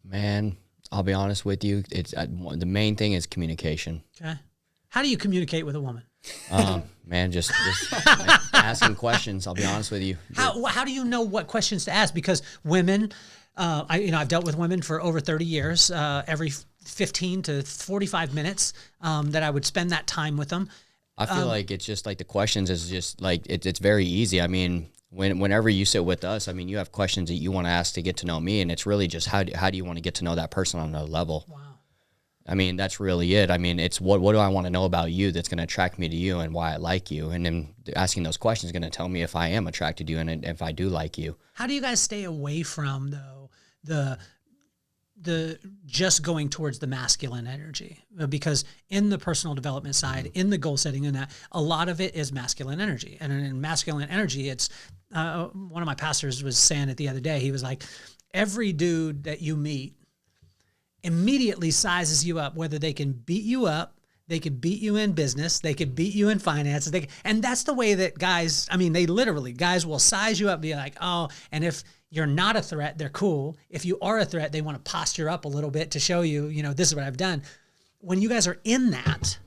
Man, I'll be honest with you. It's the main thing is communication. Okay. How do you communicate with a woman? Man, just asking questions. I'll be honest with you. How do you know what questions to ask? Because women, I've dealt with women for over 30 years, every 15 to 45 minutes, that I would spend that time with them. I feel like it's just like the questions is just like, it's very easy. I mean, whenever you sit with us, I mean, you have questions that you want to ask to get to know me, and it's really just how do you want to get to know that person on another level? Wow. I mean, that's really it. I mean, it's what do I want to know about you that's going to attract me to you and why I like you? And then asking those questions is going to tell me if I am attracted to you and if I do like you. How do you guys stay away from, though, the just going towards the masculine energy? Because in the personal development side, in the goal setting, in that, a lot of it is masculine energy. And in masculine energy, it's one of my pastors was saying it the other day. He was like, every dude that you meet immediately sizes you up, whether they can beat you up, they could beat you in business, they could beat you in finances. And that's the way that guys will size you up, be like, oh, and if you're not a threat, they're cool. If you are a threat, they want to posture up a little bit to show you, this is what I've done. When you guys are in that,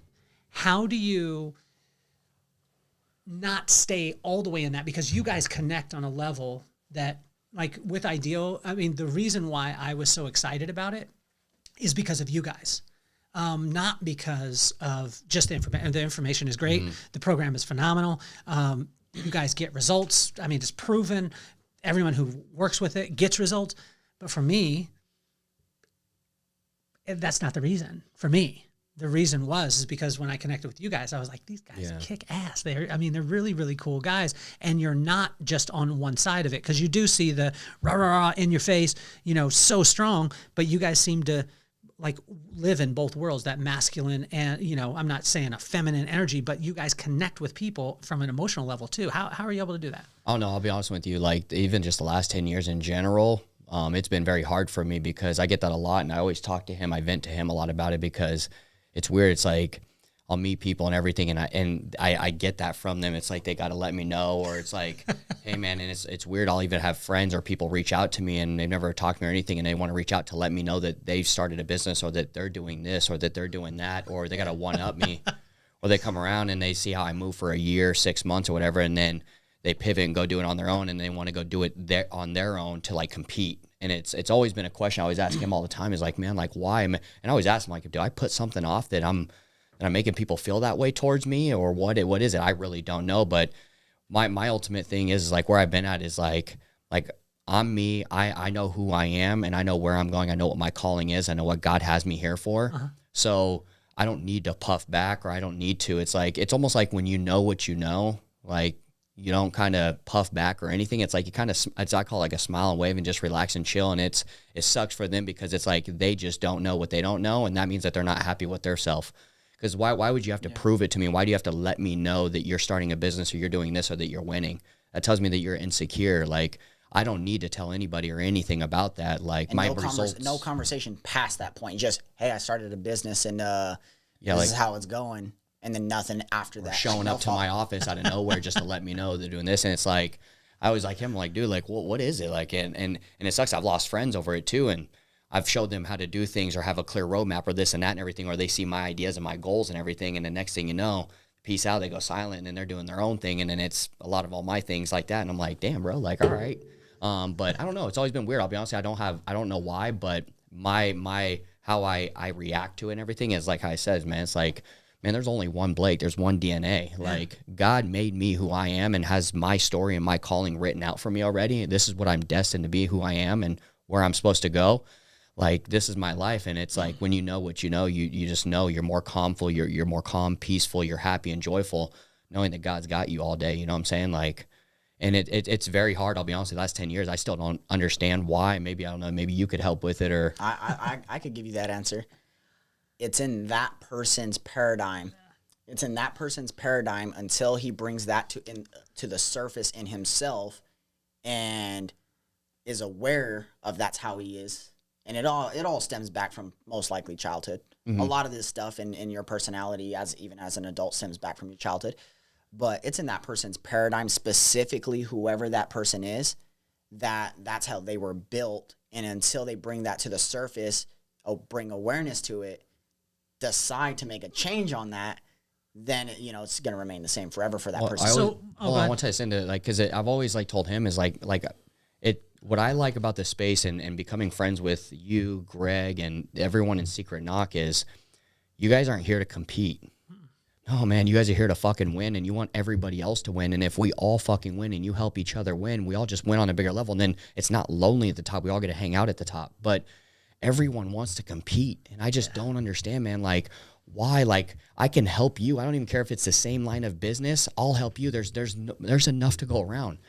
how do you not stay all the way in that? Because you guys connect on a level that, like with Ideal, I mean, the reason why I was so excited about it is because of you guys. Not because of just the information. The information is great. The program is phenomenal. You guys get results. I mean, it's proven. Everyone who works with it gets results. But for me, that's not the reason. For me, the reason is because when I connected with you guys, I was like, these guys kick ass. They're really, really cool guys. And you're not just on one side of it, because you do see the rah, rah, rah in your face, so strong, but you guys seem to like live in both worlds, that masculine and, you know, I'm not saying a feminine energy, but you guys connect with people from an emotional level too. How are you able to do that? Oh no, I'll be honest with you. Like even just the last 10 years in general, it's been very hard for me because I get that a lot, and I always talk to him. I vent to him a lot about it because it's weird. It's like I'll meet people and everything, and I get that from them. It's like they got to let me know, or it's like, hey man, and it's weird. I'll even have friends or people reach out to me, and they've never talked to me or anything, and they want to reach out to let me know that they've started a business, or that they're doing this, or that they're doing that, or they got to one up me, or they come around and they see how I move for a year, 6 months, or whatever, and then they pivot and go do it on their own, and they want to go do it on their own to like compete. And it's always been a question I always ask him all the time is like, man, like why? And I always ask him like, do I put something off that I'm making people feel that way towards me, or what is it? I really don't know. But my ultimate thing is like where I've been at is like I'm me. I know who I am, and I know where I'm going. I know what my calling is. I know what God has me here for. So I don't need to puff back, or I don't need to. It's like, it's almost like when you know what you know, like you don't kind of puff back or anything. It's like you kind of, I call it like a smile and wave and just relax and chill. And it sucks for them because it's like they just don't know what they don't know. And that means that they're not happy with their self. Because why would you have to prove it to me? Why do you have to let me know that you're starting a business, or you're doing this, or that you're winning? That tells me that you're insecure. Like, I don't need to tell anybody or anything about that. Like, and my results. No conversation past that point. Just, hey, I started a business, and this is how it's going. And then nothing after that. Showing up to my office out of nowhere just to let me know they're doing this. And it's like, I was like him, like, dude, like, what is it? Like, and it sucks. I've lost friends over it too. And I've showed them how to do things, or have a clear roadmap, or this and that and everything, or they see my ideas and my goals and everything. And the next thing you know, peace out, they go silent, and then they're doing their own thing. And then it's a lot of all my things like that. And I'm like, damn, bro, like, all right. But I don't know. It's always been weird. I'll be honest, I don't know why, but how I react to it and everything is like how I said, man, it's like, man, there's only one Blake. There's one DNA. Like, God made me who I am and has my story and my calling written out for me already. This is what I'm destined to be, who I am and where I'm supposed to go. Like, this is my life. And it's like, when you know what you know, you just know you're more calmful. You're more calm, peaceful. You're happy and joyful, knowing that God's got you all day. You know what I'm saying? Like, and it's very hard. I'll be honest, the last 10 years, I still don't understand why. Maybe, I don't know, maybe you could help with it, or. I could give you that answer. It's in that person's paradigm. It's in that person's paradigm until he brings that to the surface in himself and is aware of that's how he is. And it all stems back from most likely childhood. A lot of this stuff in your personality, even as an adult, stems back from your childhood. But it's in that person's paradigm, specifically whoever that person is, that's how they were built. And until they bring that to the surface, bring awareness to it, decide to make a change on that, then it's going to remain the same forever for that person. I want to tie this into, like, because I've always like told him is like it. What I like about this space and becoming friends with you, Greg, and everyone in Secret Knock is, you guys aren't here to compete. No, man, you guys are here to fucking win, and you want everybody else to win. And if we all fucking win and you help each other win, we all just win on a bigger level. And then it's not lonely at the top. We all get to hang out at the top. But everyone wants to compete, and I just don't understand, man. Like, why? Like, I can help you. I don't even care if it's the same line of business. I'll help you. There's enough to go around.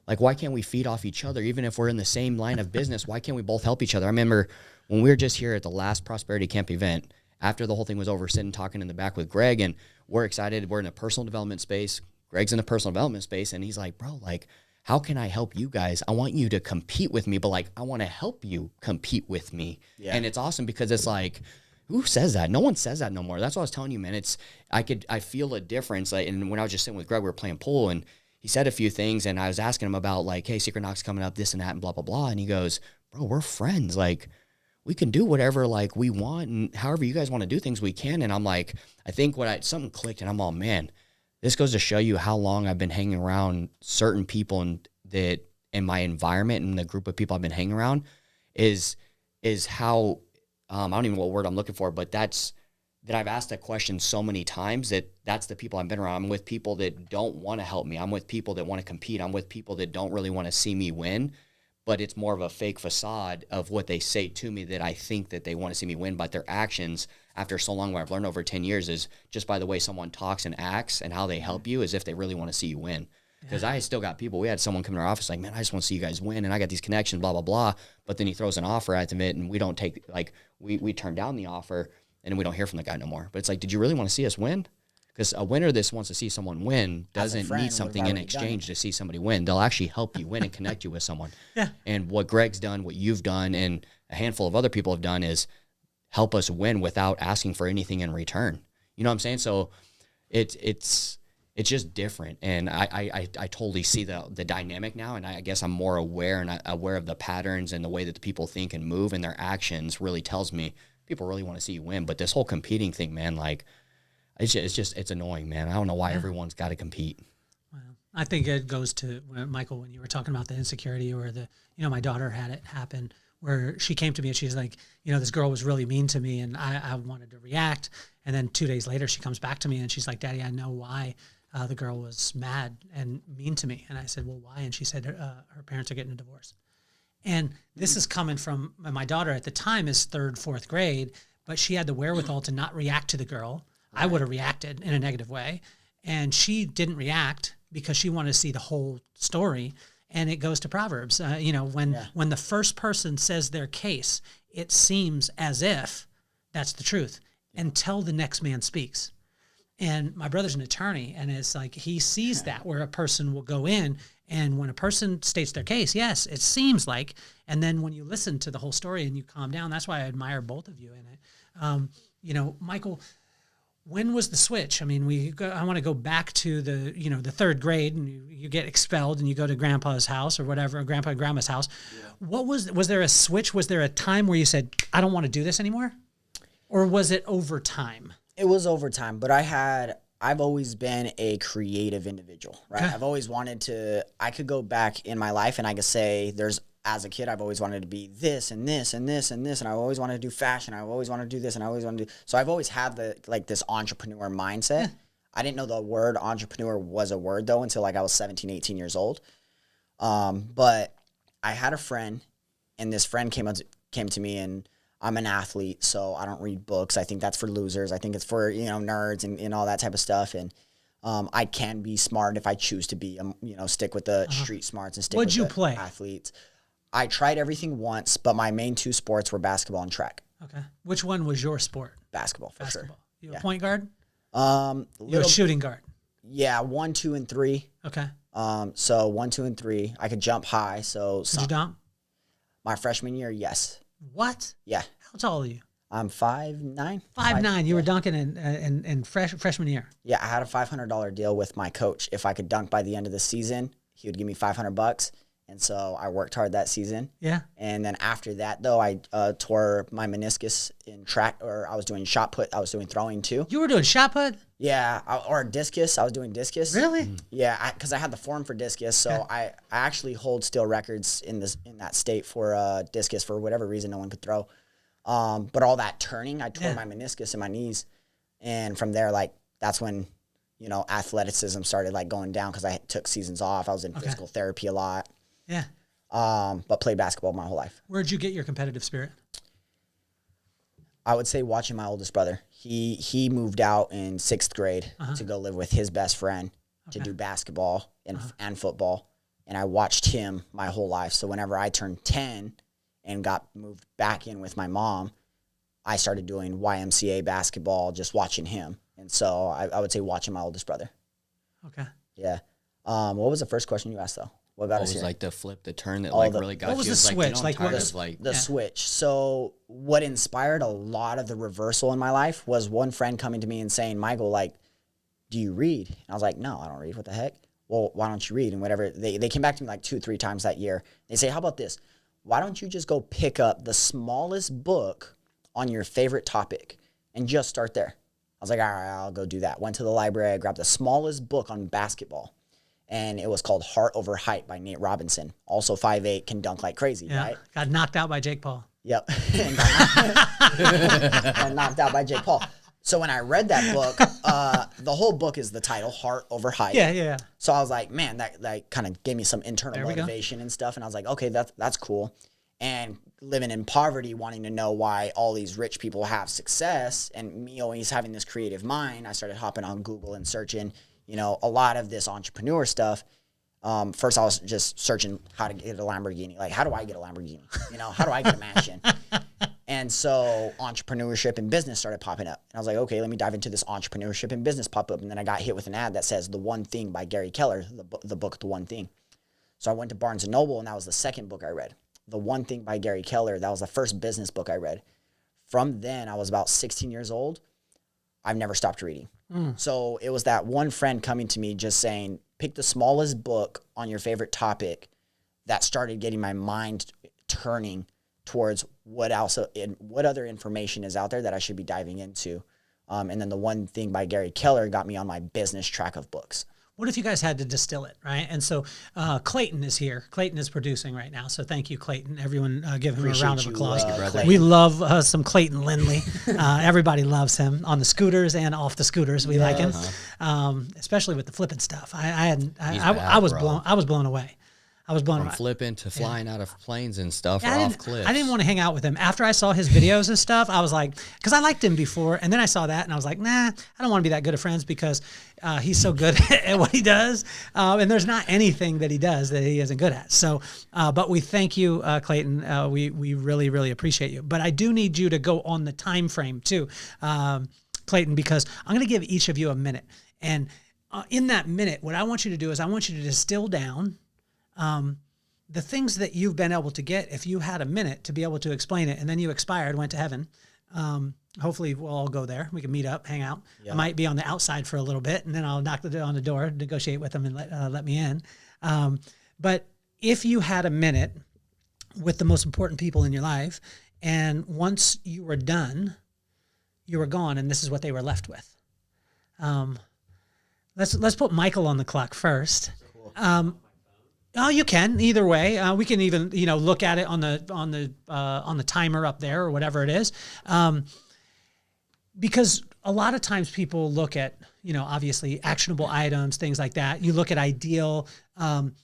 Like, why can't we feed off each other? Even if we're in the same line of business, why can't we both help each other? I remember when we were just here at the last Prosperity Camp event, after the whole thing was over, sitting talking in the back with Greg, and we're excited. We're in a personal development space. Greg's in a personal development space, and he's like, bro, like, how can I help you guys? I want you to compete with me, but like, I want to help you compete with me. Yeah. And it's awesome because it's like, who says that? No one says that no more. That's what I was telling you, man. I feel a difference. Like, and when I was just sitting with Greg, we were playing pool, and he said a few things, and I was asking him about like, hey, Secret Knock's coming up, this and that, and blah, blah, blah. And he goes, bro, we're friends. Like, we can do whatever like we want, and however you guys want to do things, we can. And I'm like, I think something clicked, and I'm all, man, this goes to show you how long I've been hanging around certain people, and that in my environment and the group of people I've been hanging around is how, I don't even know what word I'm looking for, but that I've asked that question so many times that's the people I've been around. I'm with people that don't want to help me. I'm with people that want to compete. I'm with people that don't really want to see me win, but it's more of a fake facade of what they say to me, that I think that they want to see me win, but their actions after so long, what I've learned over 10 years is just by the way someone talks and acts and how they help you, as if they really want to see you win. Because I still got people. We had someone come to our office like, man, I just want to see you guys win, and I got these connections, blah, blah, blah. But then he throws an offer at it, and we don't take, like, we turn down the offer, and we don't hear from the guy no more. But it's like, did you really want to see us win? Because a winner that wants to see someone win doesn't need something in exchange to see somebody win. They'll actually help you win and connect you with someone. Yeah. And what Greg's done, what you've done, and a handful of other people have done is help us win without asking for anything in return. You know what I'm saying? So it's just different. And I totally see the dynamic now. And I guess I'm more aware and aware of the patterns and the way that the people think and move, and their actions really tells me people really want to see you win. But this whole competing thing, man, like, it's annoying, man. I don't know why everyone's got to compete. Well, I think it goes to Michael, when you were talking about the insecurity, or my daughter had it happen where she came to me and she's like, this girl was really mean to me, and I wanted to react. And then 2 days later, she comes back to me and she's like, Daddy, I know why the girl was mad and mean to me. And I said, well, why? And she said her parents are getting a divorce. And this is coming from my daughter at the time is 3rd, 4th grade, but she had the wherewithal to not react to the girl. I would have reacted in a negative way. And she didn't react because she wanted to see the whole story. And it goes to Proverbs. When the first person says their case, it seems as if that's the truth until the next man speaks. And my brother's an attorney, and it's like he sees that where a person will go in, and when a person states their case, yes, it seems like, and then when you listen to the whole story and you calm down, that's why I admire both of you in it. Michael, when was the switch? I mean, I want to go back to the 3rd grade, and you get expelled and you go to grandpa's house or whatever, grandpa and grandma's house. Yeah. What was there a switch? Was there a time where you said, I don't want to do this anymore? Or was it over time? It was over time, but I've always been a creative individual, right? Okay. I've always wanted to, I could go back in my life and I could say as a kid, I've always wanted to be this and this and this and this, and I always wanted to do fashion. I always wanted to do this, and I always wanted to do, so I've always had this entrepreneur mindset. Yeah. I didn't know the word entrepreneur was a word though until like I was 17, 18 years old. But I had a friend, and this friend came to me, and I'm an athlete, so I don't read books. I think that's for losers. I think it's for, nerds and all that type of stuff. And I can be smart if I choose to be, stick with the street smarts and stick with the athletes. I tried everything once, but my main 2 sports were basketball and track. Okay. Which one was your sport? Basketball, for sure. You a point guard? You're a shooting guard? Yeah, 1, 2, and 3. Okay. So 1, 2, and 3. I could jump high. So did you dunk? My freshman year, yes. What? Yeah. How tall are you? I'm 5'9". 5'9". You were dunking in freshman year. Yeah, I had a $500 deal with my coach. If I could dunk by the end of the season, he would give me $500. And so I worked hard that season. Yeah. And then after that, though, I tore my meniscus in track, or I was doing shot put. I was doing throwing too. You were doing shot put? Yeah, or discus. I was doing discus. Really? Yeah, because I had the form for discus. So I actually hold still records in that state for discus for whatever reason no one could throw. But all that turning, I tore my meniscus in my knees. And from there, that's when, athleticism started going down because I took seasons off. I was in physical therapy a lot. Yeah. But played basketball my whole life. Where'd you get your competitive spirit? I would say watching my oldest brother. He moved out in 6th grade to go live with his best friend to do basketball and football. And I watched him my whole life. So whenever I turned 10 and got moved back in with my mom, I started doing YMCA basketball, just watching him. And so I would say watching my oldest brother. Okay. Yeah. What was the first question you asked, though? What got us here? The flip, the turn that really got you? What was the switch? The switch. So what inspired a lot of the reversal in my life was one friend coming to me and saying, Michael, do you read? And I was like, no, I don't read. What the heck? Well, why don't you read? And whatever. They came back to me 2 or 3 times that year. They say, how about this? Why don't you just go pick up the smallest book on your favorite topic and just start there? I was like, all right, I'll go do that. Went to the library. I grabbed the smallest book on basketball. And it was called Heart Over Height by Nate Robinson. Also 5'8", can dunk like crazy, right? Got knocked out by Jake Paul. Yep. got knocked out by Jake Paul. So when I read that book, the whole book is the title, Heart Over Height. Yeah. So I was like, man, that kind of gave me some internal motivation and stuff. And I was like, okay, that's cool. And living in poverty, wanting to know why all these rich people have success, and me always having this creative mind, I started hopping on Google and searching, a lot of this entrepreneur stuff. First I was just searching how to get a Lamborghini. Like, how do I get a Lamborghini? You know, how do I get a mansion? And so entrepreneurship and business started popping up. And I was like, okay, let me dive into this entrepreneurship and business pop up. And then I got hit with an ad that says The One Thing by Gary Keller, the book, The One Thing. So I went to Barnes & Noble, and that was the second book I read. The One Thing by Gary Keller, that was the first business book I read. From then, I was about 16 years old. I've never stopped reading. So it was that one friend coming to me just saying, pick the smallest book on your favorite topic, that started getting my mind turning towards what other information is out there that I should be diving into. And then The One Thing by Gary Keller got me on my business track of books. What if you guys had to distill it, right? And so Clayton is here. Clayton is producing right now. So thank you, Clayton. Everyone give him a round of applause. We love some Clayton Lindley. Everybody loves him on the scooters and off the scooters. We like him, especially with the flipping stuff. I was blown away. I was blown away. From flipping to flying out of planes and stuff, or off cliffs. I didn't want to hang out with him. After I saw his videos and stuff, I was like, because I liked him before, and then I saw that, and I was like, nah, I don't want to be that good of friends because he's so good at what he does, and there's not anything that he does that he isn't good at. So, but we thank you, Clayton. We really, really appreciate you. But I do need you to go on the time frame too, Clayton, because I'm going to give each of you a minute. And in that minute, what I want you to do is I want you to distill down the things that you've been able to get if you had a minute to be able to explain it, and then you expired, went to heaven. Hopefully we'll all go there. We can meet up, hang out. I might be on the outside for a little bit, and then I'll knock on the door, negotiate with them, and let me in. But if you had a minute with the most important people in your life, and once you were done, you were gone, and this is what they were left with. Let's put Michael on the clock first. Cool. Oh, you can either way. We can even look at it on the timer up there or whatever it is, because a lot of times people look at obviously actionable items, things like that. You look at ideal. When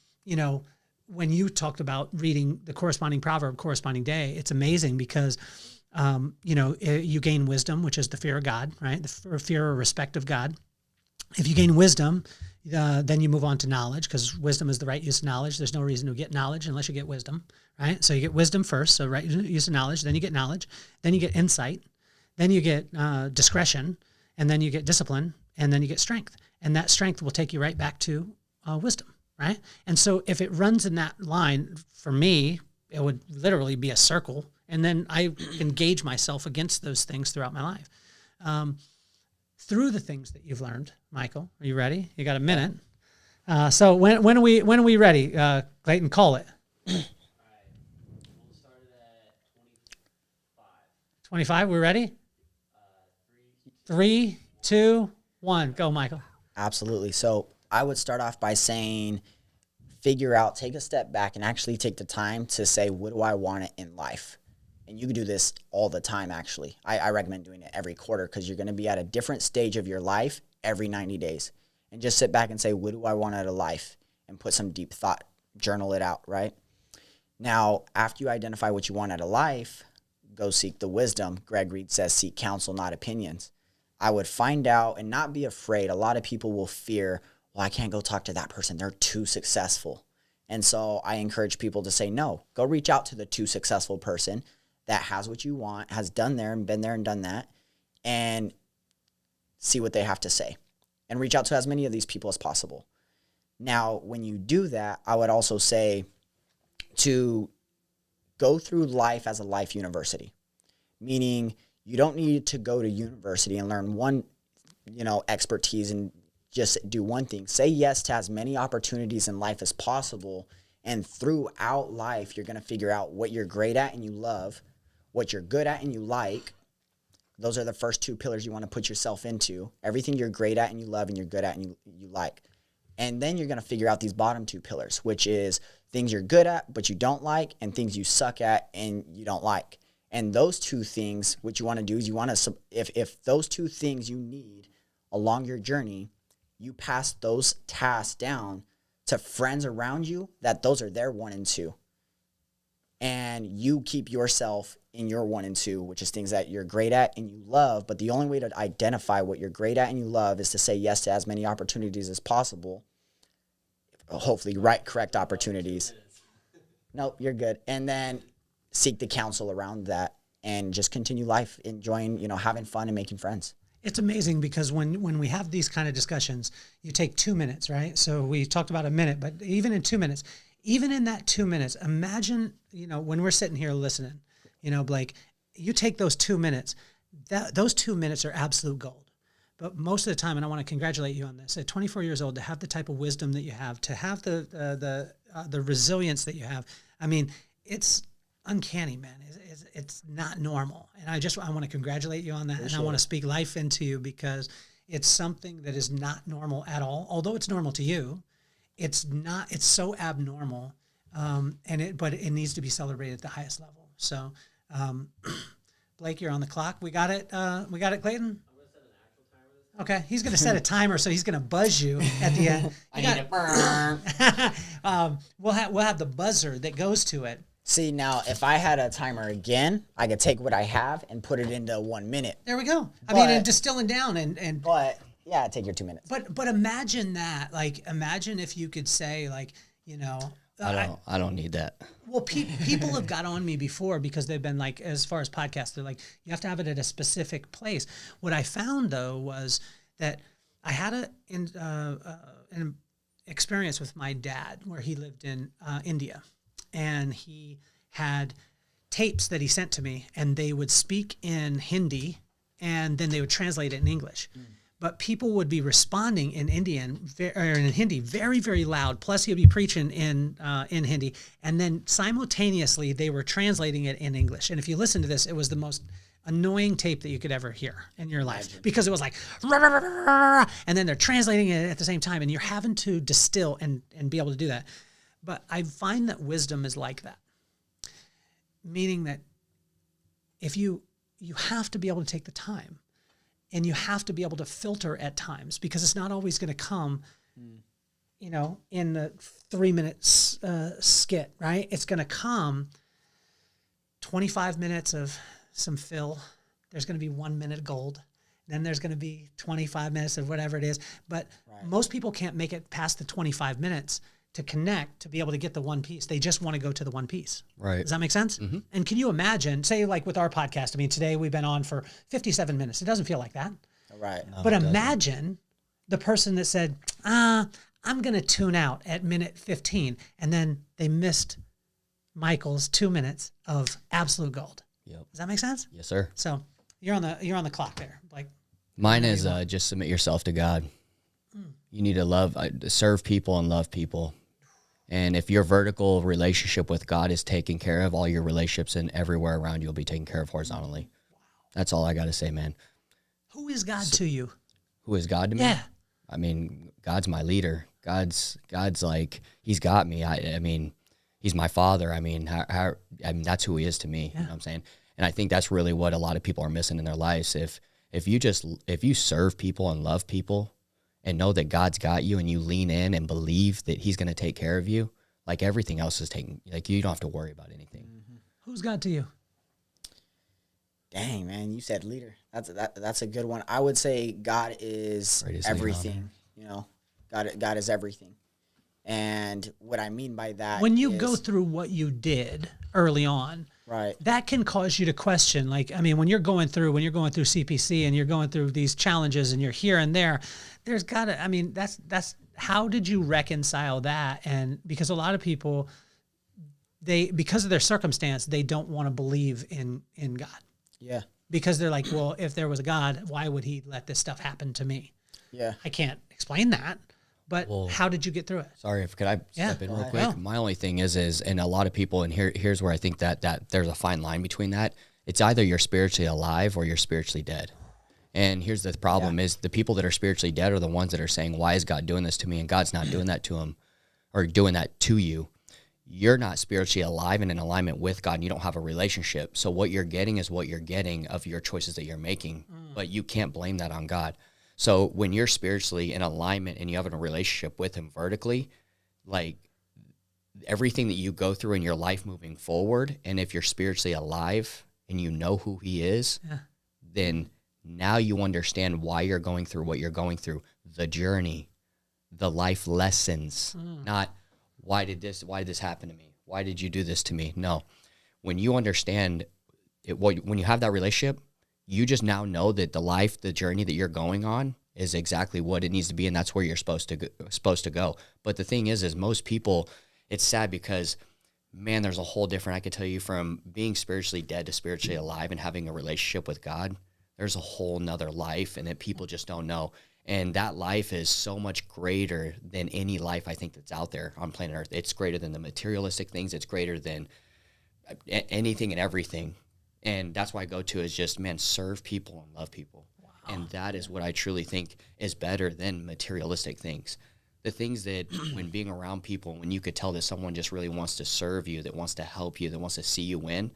you talked about reading the corresponding proverb, corresponding day, it's amazing because you gain wisdom, which is the fear of God, right? The fear or respect of God. If you gain wisdom, then you move on to knowledge, because wisdom is the right use of knowledge. There's no reason to get knowledge unless you get wisdom, right? So you get wisdom first, so right use of knowledge, then you get knowledge, then you get insight, then you get discretion, and then you get discipline, and then you get strength. And that strength will take you right back to wisdom, right? And so if it runs in that line, for me, it would literally be a circle, and then I engage myself against those things throughout my life. Through the things that you've learned, Michael, are you ready? You got a minute. So when are we ready? Clayton, call it. All right. We'll start it at 25. 25, we're ready? 3, 2, 1. Go, Michael. Absolutely. So I would start off by saying, take a step back and actually take the time to say, what do I want in life? And you can do this all the time, actually. I recommend doing it every quarter, because you're going to be at a different stage of your life every 90 days. And just sit back and say, what do I want out of life? And put some deep thought, journal it out, right? Now, after you identify what you want out of life, go seek the wisdom. Greg Reed says, seek counsel, not opinions. I would find out and not be afraid. A lot of people will fear, well, I can't go talk to that person. They're too successful. And so I encourage people to say, no, go reach out to the too successful person that has what you want, has done there and been there and done that, and see what they have to say. And reach out to as many of these people as possible. Now, when you do that, I would also say to go through life as a life university, meaning you don't need to go to university and learn one, expertise and just do one thing. Say yes to as many opportunities in life as possible, and throughout life, you're going to figure out what you're great at and you love, what you're good at and you like. Those are the first two pillars you want to put yourself into. Everything you're great at and you love and you're good at and you like. And then you're going to figure out these bottom two pillars, which is things you're good at but you don't like, and things you suck at and you don't like. And those two things, what you want to do is you want to, if those two things you need along your journey, you pass those tasks down to friends around you that those are their 1 and 2. And you keep yourself in your 1 and 2, which is things that you're great at and you love. But the only way to identify what you're great at and you love is to say yes to as many opportunities as possible. hopefully correct opportunities. Nope, you're good. And then seek the counsel around that and just continue life, enjoying, having fun and making friends. It's amazing because when we have these kind of discussions, you take 2 minutes, right? So we talked about a minute, but even in 2 minutes, even in that 2 minutes, imagine, when we're sitting here listening, Blake, you take those 2 minutes, those 2 minutes are absolute gold. But most of the time, and I want to congratulate you on this, at 24 years old, to have the type of wisdom that you have, to have the resilience that you have, I mean, it's uncanny, man. It's not normal. And I want to congratulate you on that. And I want to speak life into you because it's something that is not normal at all. Although it's normal to you, it's so abnormal. But it needs to be celebrated at the highest level. So, Blake, you're on the clock. We got it, Clayton? Okay, he's going to set a timer, so he's going to buzz you at the end. I need it. Burn. We'll have the buzzer that goes to it. See, now, if I had a timer again, I could take what I have and put it into 1 minute. There we go. And distilling down and. But yeah, take your 2 minutes. But imagine that. Like, imagine if you could say, like, I don't need that. Well, people have got on me before because they've been like, as far as podcasts, they're like, you have to have it at a specific place. What I found though was that I had an experience with my dad where he lived in India, and he had tapes that he sent to me, and they would speak in Hindi, and then they would translate it in English. But people would be responding in Hindi very, very loud. Plus, he'd be preaching in Hindi, and then simultaneously they were translating it in English. And if you listen to this, it was the most annoying tape that you could ever hear in your life because it was like, rah, rah, rah, rah, rah, and then they're translating it at the same time, and you're having to distill and be able to do that. But I find that wisdom is like that, meaning that if you have to be able to take the time. And you have to be able to filter at times because it's not always going to come, in the 3 minutes skit, right? It's going to come 25 minutes of some fill. There's going to be 1 minute of gold. Then there's going to be 25 minutes of whatever it is. But most people can't make it past the 25 minutes to connect, to be able to get the one piece. They just want to go to the one piece. Right. Does that make sense? Mm-hmm. And can you imagine, say like with our podcast, I mean, today we've been on for 57 minutes. It doesn't feel like that. Right. No, but imagine the person that said, I'm going to tune out at minute 15. And then they missed Michael's 2 minutes of absolute gold. Yep. Does that make sense? Yes, sir. So you're on the clock there. Like mine is just submit yourself to God. You need to serve people and love people. And if your vertical relationship with God is taken care of, all your relationships and everywhere around you will be taken care of horizontally. Wow. That's all I got to say, man. Who is God to you? Who is God to me? Yeah. I mean, God's my leader. God's like, he's got me. I mean, he's my father. I mean, that's who he is to me. Yeah. You know what I'm saying? And I think that's really what a lot of people are missing in their lives. If you serve people and love people, and know that God's got you, and you lean in and believe that he's going to take care of you, like everything else is taken, like you don't have to worry about anything. Mm-hmm. Who's God to you? Dang, man, you said leader. That's a good one. I would say God is everything. God is everything. And what I mean by that, when you go through what you did early on, right, that can cause you to question. Like, I mean, when you're going through CPC and you're going through these challenges and you're here and there, there's gotta, I mean, that's how did you reconcile that? And because a lot of people, because of their circumstance, they don't want to believe in God. Yeah. Because they're like, well, if there was a God, why would he let this stuff happen to me? Yeah. I can't explain that. But how did you get through it? Sorry, could I step in real quick? No. My only thing is, and a lot of people, and here's where I think that there's a fine line between that. It's either you're spiritually alive or you're spiritually dead. And here's the problem is the people that are spiritually dead are the ones that are saying, why is God doing this to me? And God's not doing that to him or doing that to you. You're not spiritually alive and in alignment with God, and you don't have a relationship. So what you're getting is what you're getting of your choices that you're making, but you can't blame that on God. So when you're spiritually in alignment and you have a relationship with him vertically, like everything that you go through in your life moving forward, and if you're spiritually alive and you know who he is, then now you understand why you're going through what you're going through, the journey, the life lessons, not why did this happen to me? Why did you do this to me? No. When you understand it, when you have that relationship, you just now know that the journey that you're going on is exactly what it needs to be, and that's where you're supposed to go. But the thing is most people, it's sad because, man, there's a whole different, I could tell you, from being spiritually dead to spiritually alive and having a relationship with God, there's a whole nother life, and that people just don't know. And that life is so much greater than any life I think that's out there on planet Earth. It's greater than the materialistic things. It's greater than anything and everything. And that's why I go to is just, man, serve people and love people. Wow. And that is what I truly think is better than materialistic things. The things that when being around people, when you could tell that someone just really wants to serve you, that wants to help you, that wants to see you win,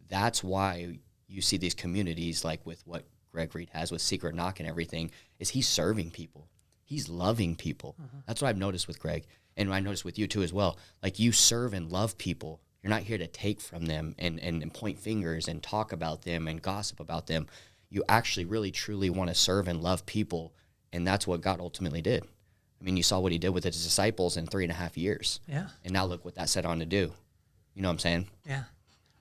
that's why you see these communities like with what Greg Reed has with Secret Knock and everything, is he's serving people. He's loving people. That's what I've noticed with Greg. And I noticed with you too as well. Like, you serve and love people. You're not here to take from them and point fingers and talk about them and gossip about them. You actually really truly want to serve and love people. And that's what God ultimately did. I mean, you saw what he did with his disciples in 3.5 years. Yeah. And now look what that set on to do. You know what I'm saying? Yeah.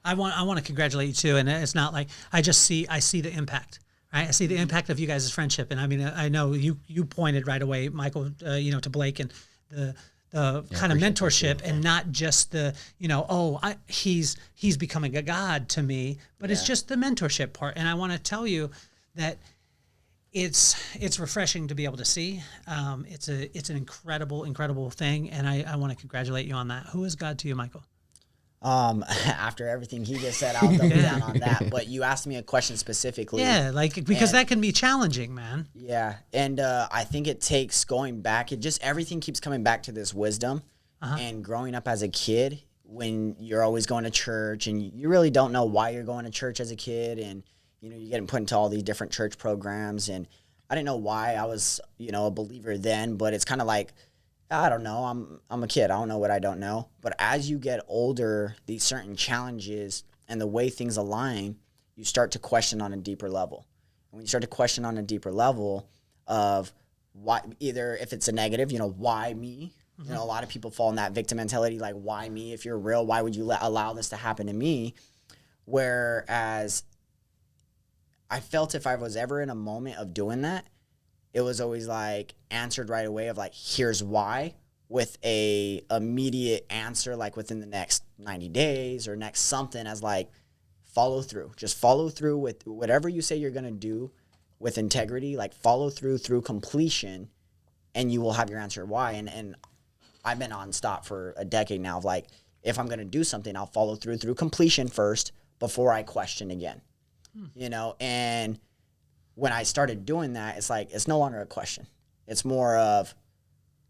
I want to congratulate you too. And it's not like I see the impact. Right? I see the impact of you guys' friendship. And I mean, I know you pointed right away, Michael, to Blake and the kind of mentorship, and not just the, he's becoming a god to me, but it's just the mentorship part. And I want to tell you that it's refreshing to be able to see. It's an incredible thing. And I want to congratulate you on that. Who is God to you, Michael? After everything he just said, I'll double down on that. But you asked me a question specifically. Yeah, because that can be challenging, man. Yeah, and I think it takes going back. Everything keeps coming back to this wisdom. And growing up as a kid, when you're always going to church and you really don't know why you're going to church as a kid, and you're getting put into all these different church programs, and I didn't know why I was a believer then, but it's kind of like, I don't know. I'm a kid. I don't know what I don't know. But as you get older, these certain challenges and the way things align, you start to question on a deeper level. And when you start to question on a deeper level of why, either if it's a negative, why me? A lot of people fall in that victim mentality, like, why me? If you're real, why would you allow this to happen to me? Whereas I felt if I was ever in a moment of doing that, it was always like answered right away of like, here's why, with a immediate answer, like within the next 90 days or next something, as like, follow through. Just follow through with whatever you say you're going to do with integrity, like follow through completion, and you will have your answer why. And I've been on stop for a decade now of like, if I'm going to do something, I'll follow through completion first before I question again, and when I started doing that, it's like, it's no longer a question. It's more of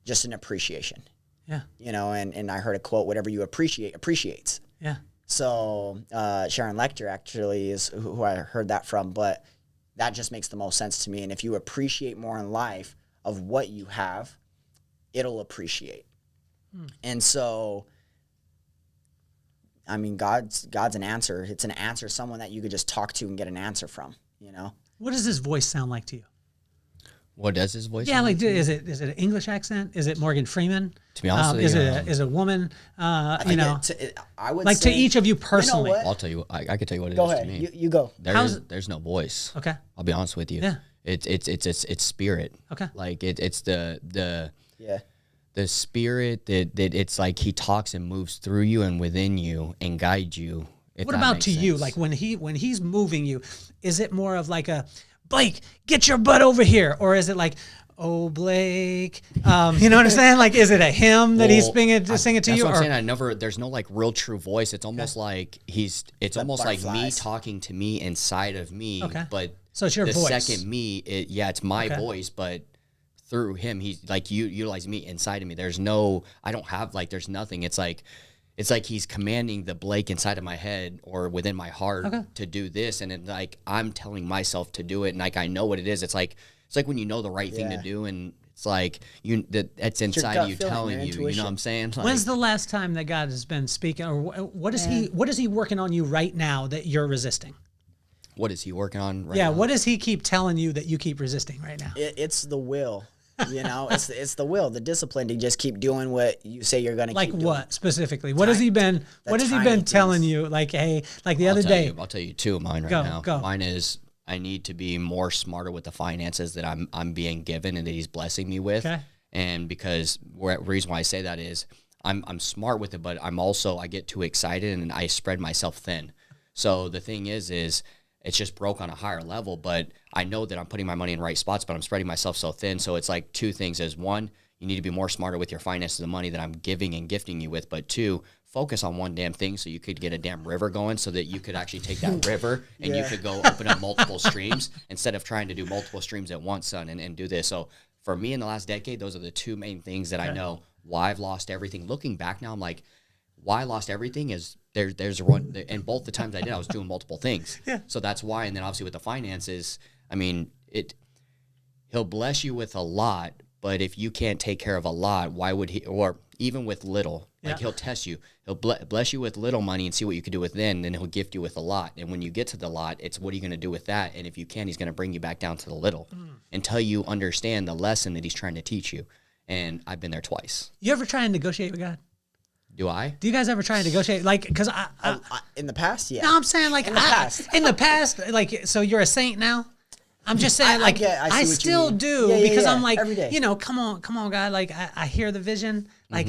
just an appreciation. Yeah. And I heard a quote, whatever you appreciate, appreciates. Yeah. So Sharon Lecter actually is who I heard that from, but that just makes the most sense to me. And if you appreciate more in life of what you have, it'll appreciate. And so, I mean, God's an answer. It's an answer, someone that you could just talk to and get an answer from, What does his voice sound like to you? What does his voice? Yeah, sound like is it an English accent? Is it Morgan Freeman? To be honest with you, is it a woman? I would like say, to each of you personally. I'll tell you. I can tell you what it go is ahead. to me. You go. There's no voice. Okay. I'll be honest with you. Yeah. It's spirit. Okay. Like it's the spirit that it's like he talks and moves through you and within you and guides you. What about to you? Like when he's moving you, is it more of like a Blake, get your butt over here, or is it like, oh Blake, you know what I'm saying? Like, is it a hymn that he's singing to you? That's what I'm saying. There's no like real true voice. It's almost like it's almost like me talking to me inside of me. Okay. But so it's your voice. The second me, it's my voice, but through him, he's like you utilize me inside of me. There's nothing. It's like he's commanding the Blake inside of my head or within my heart to do this, and then like I'm telling myself to do it, and like I know what it is. It's like when you know the right thing to do, and it's like that's inside of you telling you. You know what I'm saying? Like, when's the last time that God has been speaking, or what is he working on you right now that you're resisting? What is he working on right now? Yeah, what does he keep telling you that you keep resisting right now? It's the will. You know, it's the will, the discipline to just keep doing what you say you're going to Like keep what doing. specifically? What has he been? What has he been telling you? Like, hey, like the other day. I'll tell you two of mine right now. Go. Mine is I need to be more smarter with the finances that I'm being given and that he's blessing me with. Okay. And because reason why I say that is I'm smart with it, but I get too excited and I spread myself thin. So the thing is it's just broke on a higher level, but I know that I'm putting my money in the right spots, but I'm spreading myself so thin. So it's like two things is one, you need to be more smarter with your finances, the money that I'm giving and gifting you with, but two, focus on one damn thing so you could get a damn river going so that you could actually take that river and you could go open up multiple streams instead of trying to do multiple streams at once, son, and do this. So for me in the last decade, those are the two main things that I know why I've lost everything. Looking back now, I'm like, why I lost everything is there's one, and both the times I did, I was doing multiple things. Yeah. So that's why. And then obviously with the finances, I mean, he'll bless you with a lot, but if you can't take care of a lot, why would he? Or even with little, like he'll test you. He'll bless you with little money and see what you can do with then he'll gift you with a lot. And when you get to the lot, it's what are you going to do with that? And if you can, he's going to bring you back down to the little until you understand the lesson that he's trying to teach you. And I've been there twice. You ever try and negotiate with God? Do I? Do you guys ever try and negotiate? Like, because in the past, yeah. No, I'm saying like in the past, like, so you're a saint now. I'm just saying, like, I see what still you mean. do Yeah, because I'm like, every day. you know, come on, God. Like, I hear the vision. Like,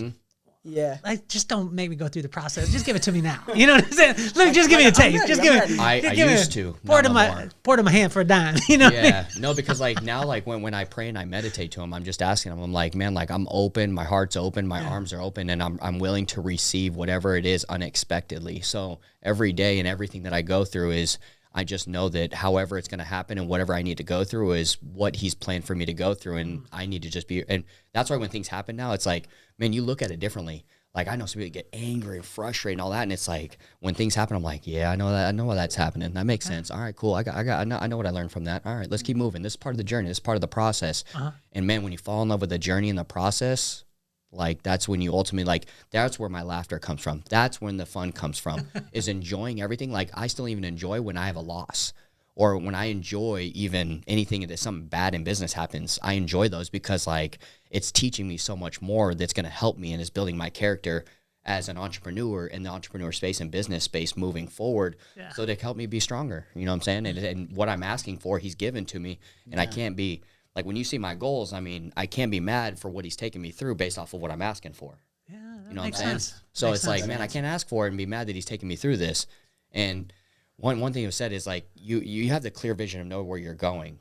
like, just don't make me go through the process. Just give it to me now. You know what I'm saying? Look, just give me a taste. Just give me. I used to. Pour it in my hand for a dime. You know? Yeah. No, because like now, like when I pray and I meditate to him, I'm just asking him. I'm like, man, like I'm open. My heart's open. My arms are open, and I'm willing to receive whatever it is unexpectedly. So every day and everything that I go through is. I just know that however it's going to happen and whatever I need to go through is what he's planned for me to go through. And I need to just be, and that's why when things happen now, it's like, man, you look at it differently. Like I know some people get angry and frustrated and all that. And it's like, when things happen, I'm like, yeah, I know that. I know why that's happening. That makes sense. All right, cool. I know what I learned from that. All right, let's keep moving. This is part of the journey. This is part of the process. And man, when you fall in love with the journey and the process, like that's when you ultimately like that's where my laughter comes from. That's when the fun comes from is enjoying everything. Like I still even enjoy when I have a loss or when I enjoy even anything that something bad in business happens. I enjoy those because like it's teaching me so much more that's going to help me and is building my character as an entrepreneur in the entrepreneur space and business space moving forward so they help me be stronger. You know what I'm saying? And what I'm asking for, he's given to me and I can't be like when you see my goals, I mean, I can't be mad for what he's taking me through based off of what I'm asking for. Yeah, you know what I'm saying? So it's like, man, I can't ask for it and be mad that he's taking me through this. And one thing you said is like, you have the clear vision of know where you're going.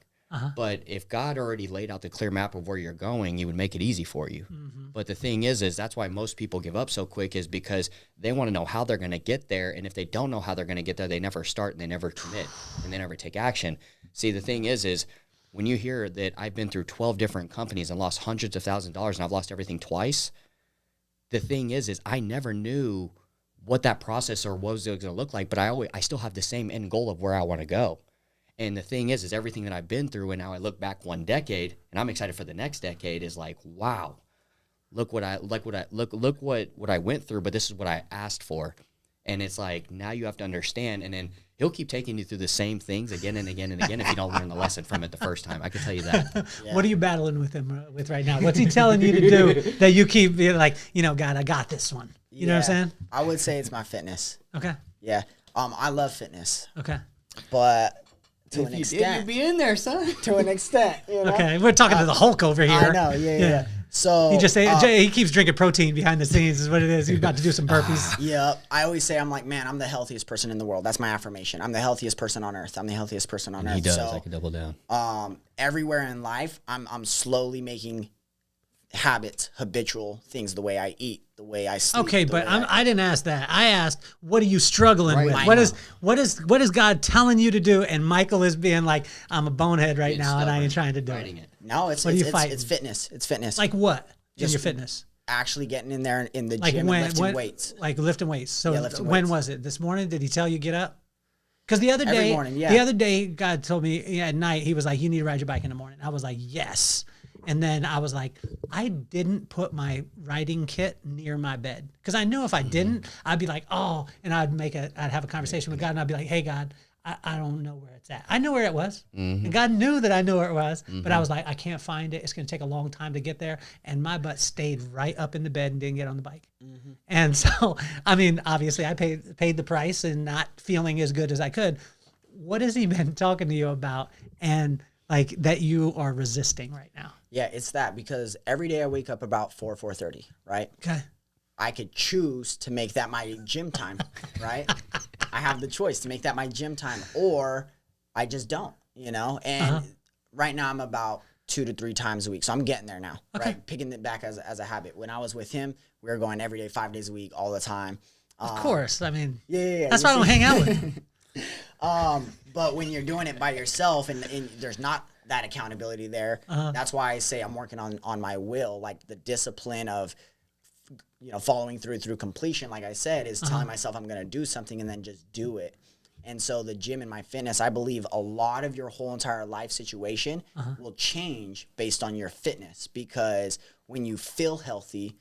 But if God already laid out the clear map of where you're going, he would make it easy for you. But the thing is that's why most people give up so quick is because they want to know how they're going to get there. And if they don't know how they're going to get there, they never start and they never commit and they never take action. See, the thing is when you hear that I've been through 12 different companies and lost hundreds of thousands of dollars and I've lost everything twice, the thing is I never knew what that process or what was it going to look like, but I still have the same end goal of where I want to go. And the thing is everything that I've been through and now I look back one decade and I'm excited for the next decade is like, wow, look what I went through, but this is what I asked for. And it's like, now you have to understand. And then he'll keep taking you through the same things again and again and again if you don't learn the lesson from it the first time. I can tell you that. What are you battling with him with right now? What's he telling you to do that you keep being like, you know, God, I got this one. You know what I'm saying? I would say it's my fitness. Okay. Yeah. I love fitness. Okay. But to an extent. You'd be in there, son. To an extent. You know? Okay. We're talking to the Hulk over here. I know. Yeah. So he keeps drinking protein behind the scenes is what it is. He's about to do some burpees. Yeah. I always say, I'm like, man, I'm the healthiest person in the world. That's my affirmation. I'm the healthiest person on earth. I'm the healthiest person on earth. He does. So, I can double down. Everywhere in life, I'm slowly making habits, habitual things, the way I eat, the way I sleep. Okay, but I didn't ask that. I asked, what are you struggling with? What is God telling you to do? And Michael is being like, I'm a bonehead right now, and I ain't trying to do it. No, it's fitness. It's fitness. Like what? Just in your fitness? Actually getting in there in the like gym and lifting weights. Like lifting weights. So lifting when weights. was it? This morning? Did he tell you get up? Because the other Every day, morning, yeah. the other day, God told me at night, he was like, you need to ride your bike in the morning. I was like, yes. And then I was like, I didn't put my riding kit near my bed because I knew if I didn't, I'd be like, oh, and I'd have a conversation with God, and I'd be like, hey, God, I don't know where it's at. I know where it was. And God knew that I knew where it was, but I was like, I can't find it. It's going to take a long time to get there. And my butt stayed right up in the bed and didn't get on the bike. And so, I mean, obviously I paid the price and not feeling as good as I could. What has he been talking to you about and like that you are resisting right now? Yeah, it's that because every day I wake up about 4:30, right? Okay. I could choose to make that my gym time, right? I have the choice to make that my gym time, or I just don't, you know? And right now I'm about 2 to 3 times a week. So I'm getting there now, right? Picking it back as a habit. When I was with him, we were going every day, 5 days a week, all the time. Of course. I mean, yeah. That's why I don't hang out with him. But when you're doing it by yourself and there's not that accountability there, that's why I say I'm working on my will, like the discipline of, you know, following through completion, like I said, is telling myself I'm going to do something and then just do it. And so the gym and my fitness, I believe a lot of your whole entire life situation will change based on your fitness, because when you feel healthy,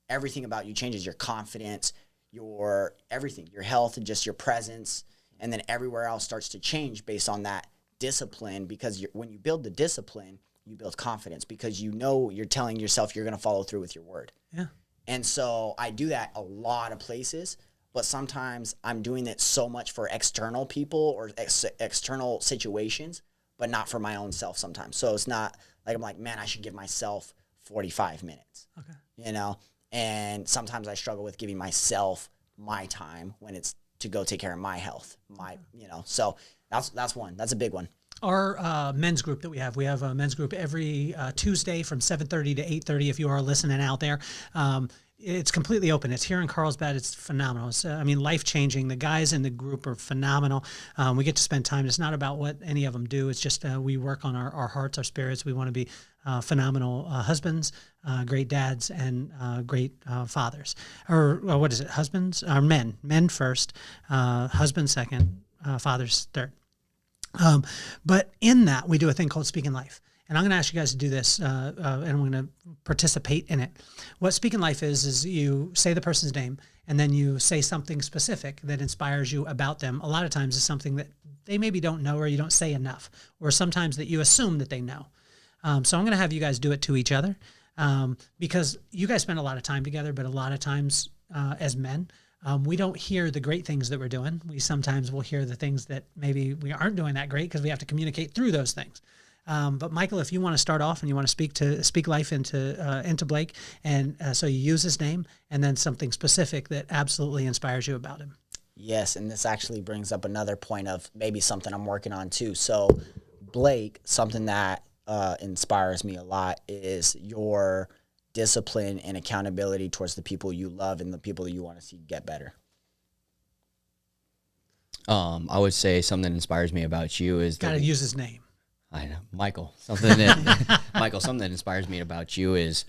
everything about you changes. Your confidence, your everything, your health, and just your presence. And then everywhere else starts to change based on that discipline, because when you build the discipline, you build confidence because you know you're telling yourself you're going to follow through with your word. Yeah. And so I do that a lot of places, but sometimes I'm doing it so much for external people or external situations, but not for my own self sometimes. So it's not like I'm like, man, I should give myself 45 minutes, you know? And sometimes I struggle with giving myself my time when it's to go take care of my health, you know? So that's one. That's a big one. Our men's group that we have a men's group every Tuesday from 7:30 to 8:30. If you are listening out there, it's completely open. It's here in Carlsbad. It's phenomenal. It's, I mean, life-changing. The guys in the group are phenomenal. We get to spend time. It's not about what any of them do. It's just we work on our hearts, our spirits. We want to be phenomenal husbands, great dads, and great fathers. Or what is it? Husbands or men? Men first, husbands second, fathers third. But in that, we do a thing called Speaking Life. And I'm going to ask you guys to do this, and I'm going to participate in it. What Speaking Life is you say the person's name, and then you say something specific that inspires you about them. A lot of times it's something that they maybe don't know or you don't say enough, or sometimes that you assume that they know. So I'm going to have you guys do it to each other, because you guys spend a lot of time together, but a lot of times as men, we don't hear the great things that we're doing. We sometimes will hear the things that maybe we aren't doing that great because we have to communicate through those things. But Michael, if you want to start off and you want to speak life into Blake, and so you use his name and then something specific that absolutely inspires you about him. Yes, and this actually brings up another point of maybe something I'm working on too. So Blake, something that inspires me a lot is your discipline and accountability towards the people you love and the people that you want to see get better. I would say something that inspires me about you is Got to use his name. I know, Michael. Something that inspires me about you is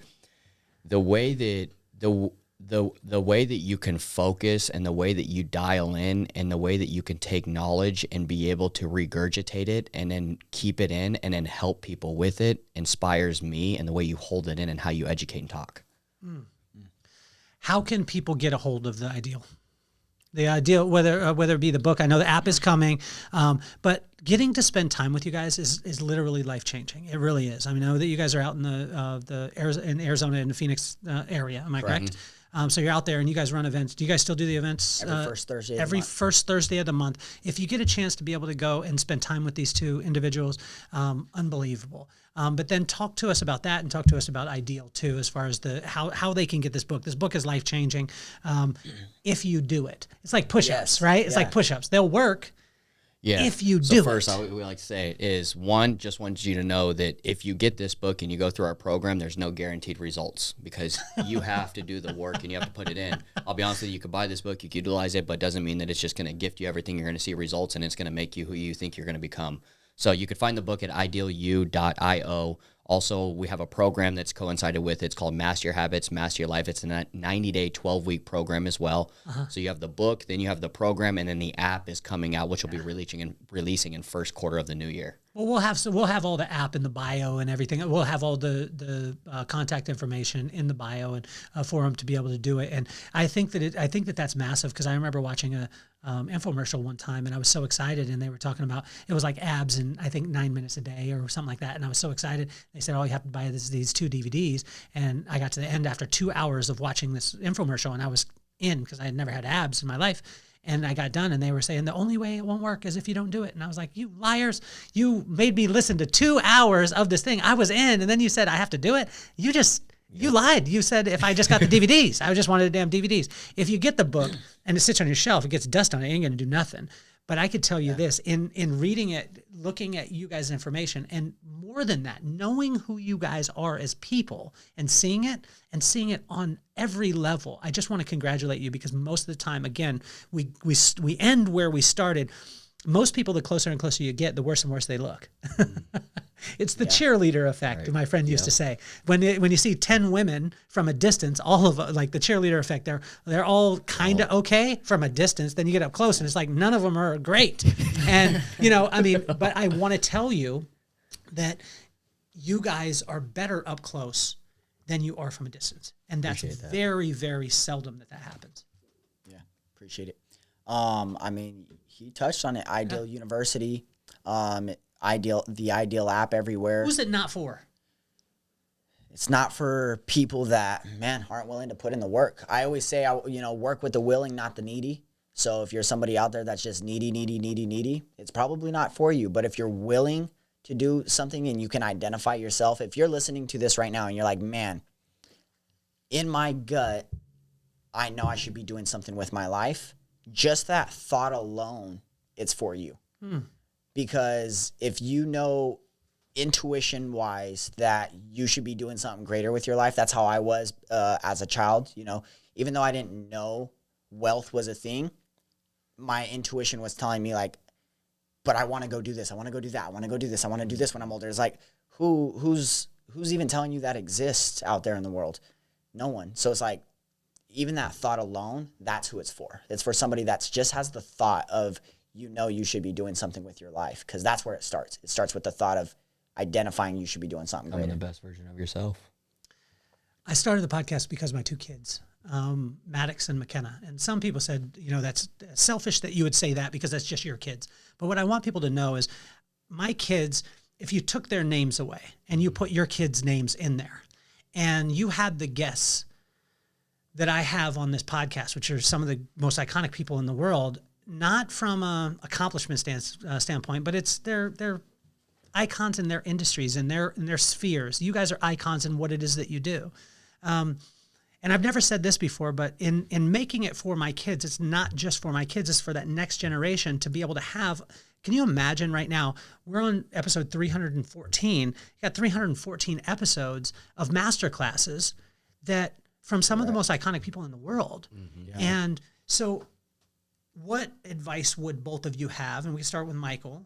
the way that the way that you can focus and the way that you dial in and the way that you can take knowledge and be able to regurgitate it and then keep it in and then help people with it inspires me, and the way you hold it in and how you educate and talk. How can people get a hold of the ideal? The ideal, whether it be the book, I know the app is coming, but getting to spend time with you guys is literally life changing. It really is. I mean, I know that you guys are out in in Arizona in the Phoenix area. Am I correct? So you're out there and you guys run events. Do you guys still do the events? Every first Thursday. First Thursday of the month. If you get a chance to be able to go and spend time with these two individuals, unbelievable. But then talk to us about that and talk to us about Ideal too, as far as how they can get this book. This book is life changing. If you do it, it's like push-ups, right? It's like push-ups. They'll work. Yeah. If you so do first, it. we like to say is just want you to know that if you get this book and you go through our program, there's no guaranteed results, because you have to do the work and you have to put it in. I'll be honest with you, you could buy this book, you could utilize it, but it doesn't mean that it's just going to gift you everything. You're going to see results and it's going to make you who you think you're going to become. So you could find the book at idealu.io. Also, we have a program that's coincided with it. It's called Master Your Habits, Master Your Life. It's a 90-day, 12-week program as well. So you have the book, then you have the program, and then the app is coming out, which will be releasing in first quarter of the new year. Well, we'll have all the app in the bio and everything. We'll have all the contact information in the bio and for them to be able to do it. And I think that that's massive, because I remember watching a infomercial one time, and I was so excited, and they were talking about, it was like abs in, I think, 9 minutes a day or something like that. And I was so excited. They said, all you have to buy is these 2 DVDs. And I got to the end after 2 hours of watching this infomercial, and I was in, because I had never had abs in my life. And I got done, and they were saying the only way it won't work is if you don't do it. And I was like, you liars, you made me listen to 2 hours of this thing. I was in, and then you said I have to do it. You lied. You said if I just got the DVDs, I just wanted the damn DVDs. If you get the book and it sits on your shelf, it gets dust on it, it ain't going to do nothing. But I could tell you this, in reading it, looking at you guys' information, and more than that, knowing who you guys are as people and seeing it on every level, I just want to congratulate you, because most of the time, again, we end where we started. Most people, the closer and closer you get, the worse and worse they look. It's the cheerleader effect, my friend used to say. When you see 10 women from a distance, all of like the cheerleader effect, they're all kind of okay from a distance. Then you get up close, and it's like none of them are great. And but I want to tell you that you guys are better up close than you are from a distance, and that's very, very seldom that happens. Yeah, appreciate it. He touched on it. Ideal University, the Ideal app everywhere. Who's it not for? It's not for people that, aren't willing to put in the work. I always say, work with the willing, not the needy. So if you're somebody out there that's just needy, it's probably not for you. But if you're willing to do something and you can identify yourself, if you're listening to this right now and you're like, man, in my gut, I know I should be doing something with my life, just that thought alone, it's for you. Because if you know intuition-wise that you should be doing something greater with your life, that's how I was as a child. Even though I didn't know wealth was a thing, my intuition was telling me, like, but I want to go do this. I want to go do that. I want to go do this. I want to do this when I'm older. It's like, who's even telling you that exists out there in the world? No one. So it's like, even that thought alone, that's who it's for. It's for somebody that just has the thought of, you should be doing something with your life, because that's where it starts. It starts with the thought of identifying you should be doing something greater. Becoming the best version of yourself. I started the podcast because of my 2 kids, Maddox and McKenna. And some people said, that's selfish that you would say that because that's just your kids. But what I want people to know is my kids, if you took their names away and you put your kids' names in there, and you had the guests that I have on this podcast, which are some of the most iconic people in the world, not from a accomplishment standpoint, but it's they're icons in their industries and their spheres. You guys are icons in what it is that you do. And I've never said this before, but in making it for my kids, it's not just for my kids, it's for that next generation to be able to have. Can you imagine right now, we're on episode 314. You got 314 episodes of masterclasses that from some of the most iconic people in the world. Yeah. And so what advice would both of you have? And we can start with Michael.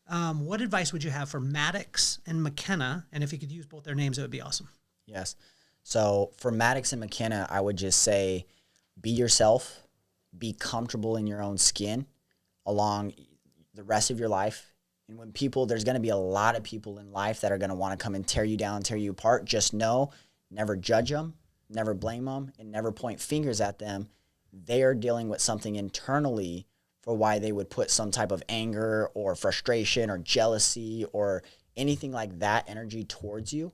What advice would you have for Maddox and McKenna? And if you could use both their names, it would be awesome. Yes. So for Maddox and McKenna, I would just say, be yourself, be comfortable in your own skin along the rest of your life. And when there's going to be a lot of people in life that are going to want to come and tear you down, tear you apart, just know, never judge them, never blame them, and never point fingers at them. They are dealing with something internally for why they would put some type of anger or frustration or jealousy or anything like that energy towards you,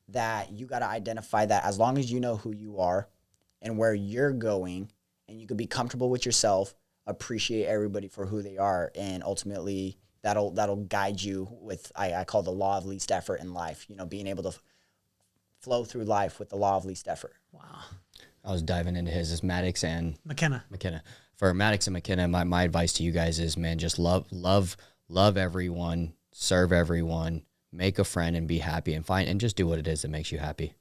that you got to identify that as long as you know who you are and where you're going, and you can be comfortable with yourself, appreciate everybody for who they are, and ultimately that'll guide you with, I call the law of least effort in life, being able to flow through life with the law of least effort. Wow. I was diving into his Maddox and McKenna. For Maddox and McKenna, my advice to you guys is, man, just love everyone, serve everyone, make a friend, and be happy, and just do what it is that makes you happy.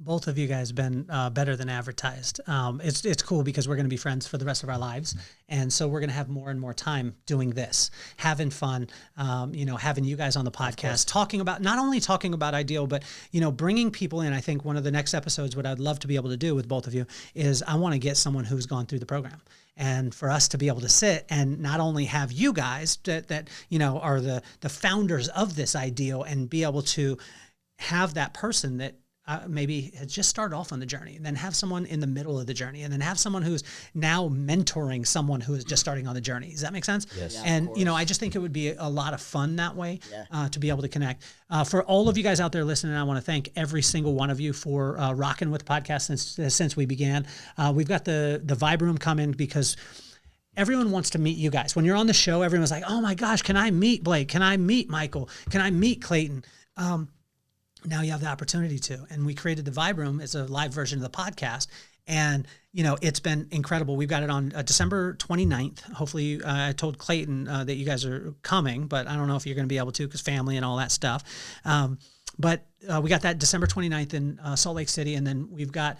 both of you guys have been better than advertised. It's cool because we're going to be friends for the rest of our lives. And so we're going to have more and more time doing this, having fun, having you guys on the podcast, not only talking about Ideal, but, bringing people in. I think one of the next episodes, what I'd love to be able to do with both of you is I want to get someone who's gone through the program. And for us to be able to sit and not only have you guys that are the founders of this Ideal and be able to have that person that maybe has just started off on the journey, and then have someone in the middle of the journey, and then have someone who's now mentoring someone who is just starting on the journey. Does that make sense? Yes. Yeah, And, I just think it would be a lot of fun that way Yeah. to be able to connect. For all of you guys out there listening, I want to thank every single one of you for rocking with the podcast since we began. We've got the Vibe Room coming because everyone wants to meet you guys. When you're on the show, everyone's like, oh my gosh, can I meet Blake? Can I meet Michael? Can I meet Clayton? Now you have the opportunity to. And we created the Vibe Room as a live version of the podcast. And, it's been incredible. We've got it on December 29th. Hopefully, I told Clayton that you guys are coming, but I don't know if you're going to be able to because family and all that stuff. But we got that December 29th in Salt Lake City. And then we've got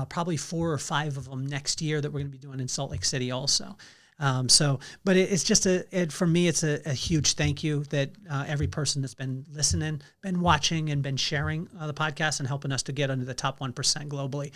probably 4 or 5 of them next year that we're going to be doing in Salt Lake City also. But it's just for me, it's a huge thank you that every person that's been listening, been watching, and been sharing the podcast and helping us to get under the top 1% globally,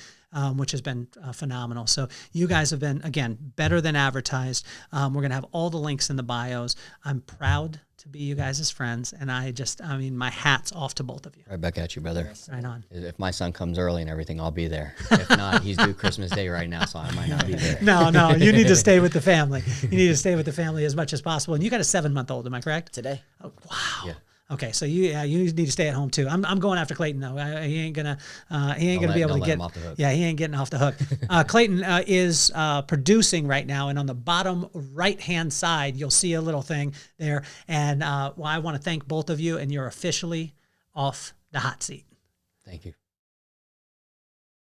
which has been phenomenal. So you guys have been, again, better than advertised. We're going to have all the links in the bios. I'm proud to be you guys' friends. And my hat's off to both of you. Right back at you, brother. Right on. If my son comes early and everything, I'll be there. If not, he's due Christmas Day right now, so I might not be there. No, you need to stay with the family. You need to stay with the family as much as possible. And you got a 7-month-old, am I correct? Today. Oh, wow. Yeah. Okay, so you need to stay at home too. I'm going after Clayton though. He ain't gonna be able to get. Him off the hook. Yeah, he ain't getting off the hook. Clayton is producing right now, and on the bottom right hand side, you'll see a little thing there. And I want to thank both of you, and you're officially off the hot seat. Thank you.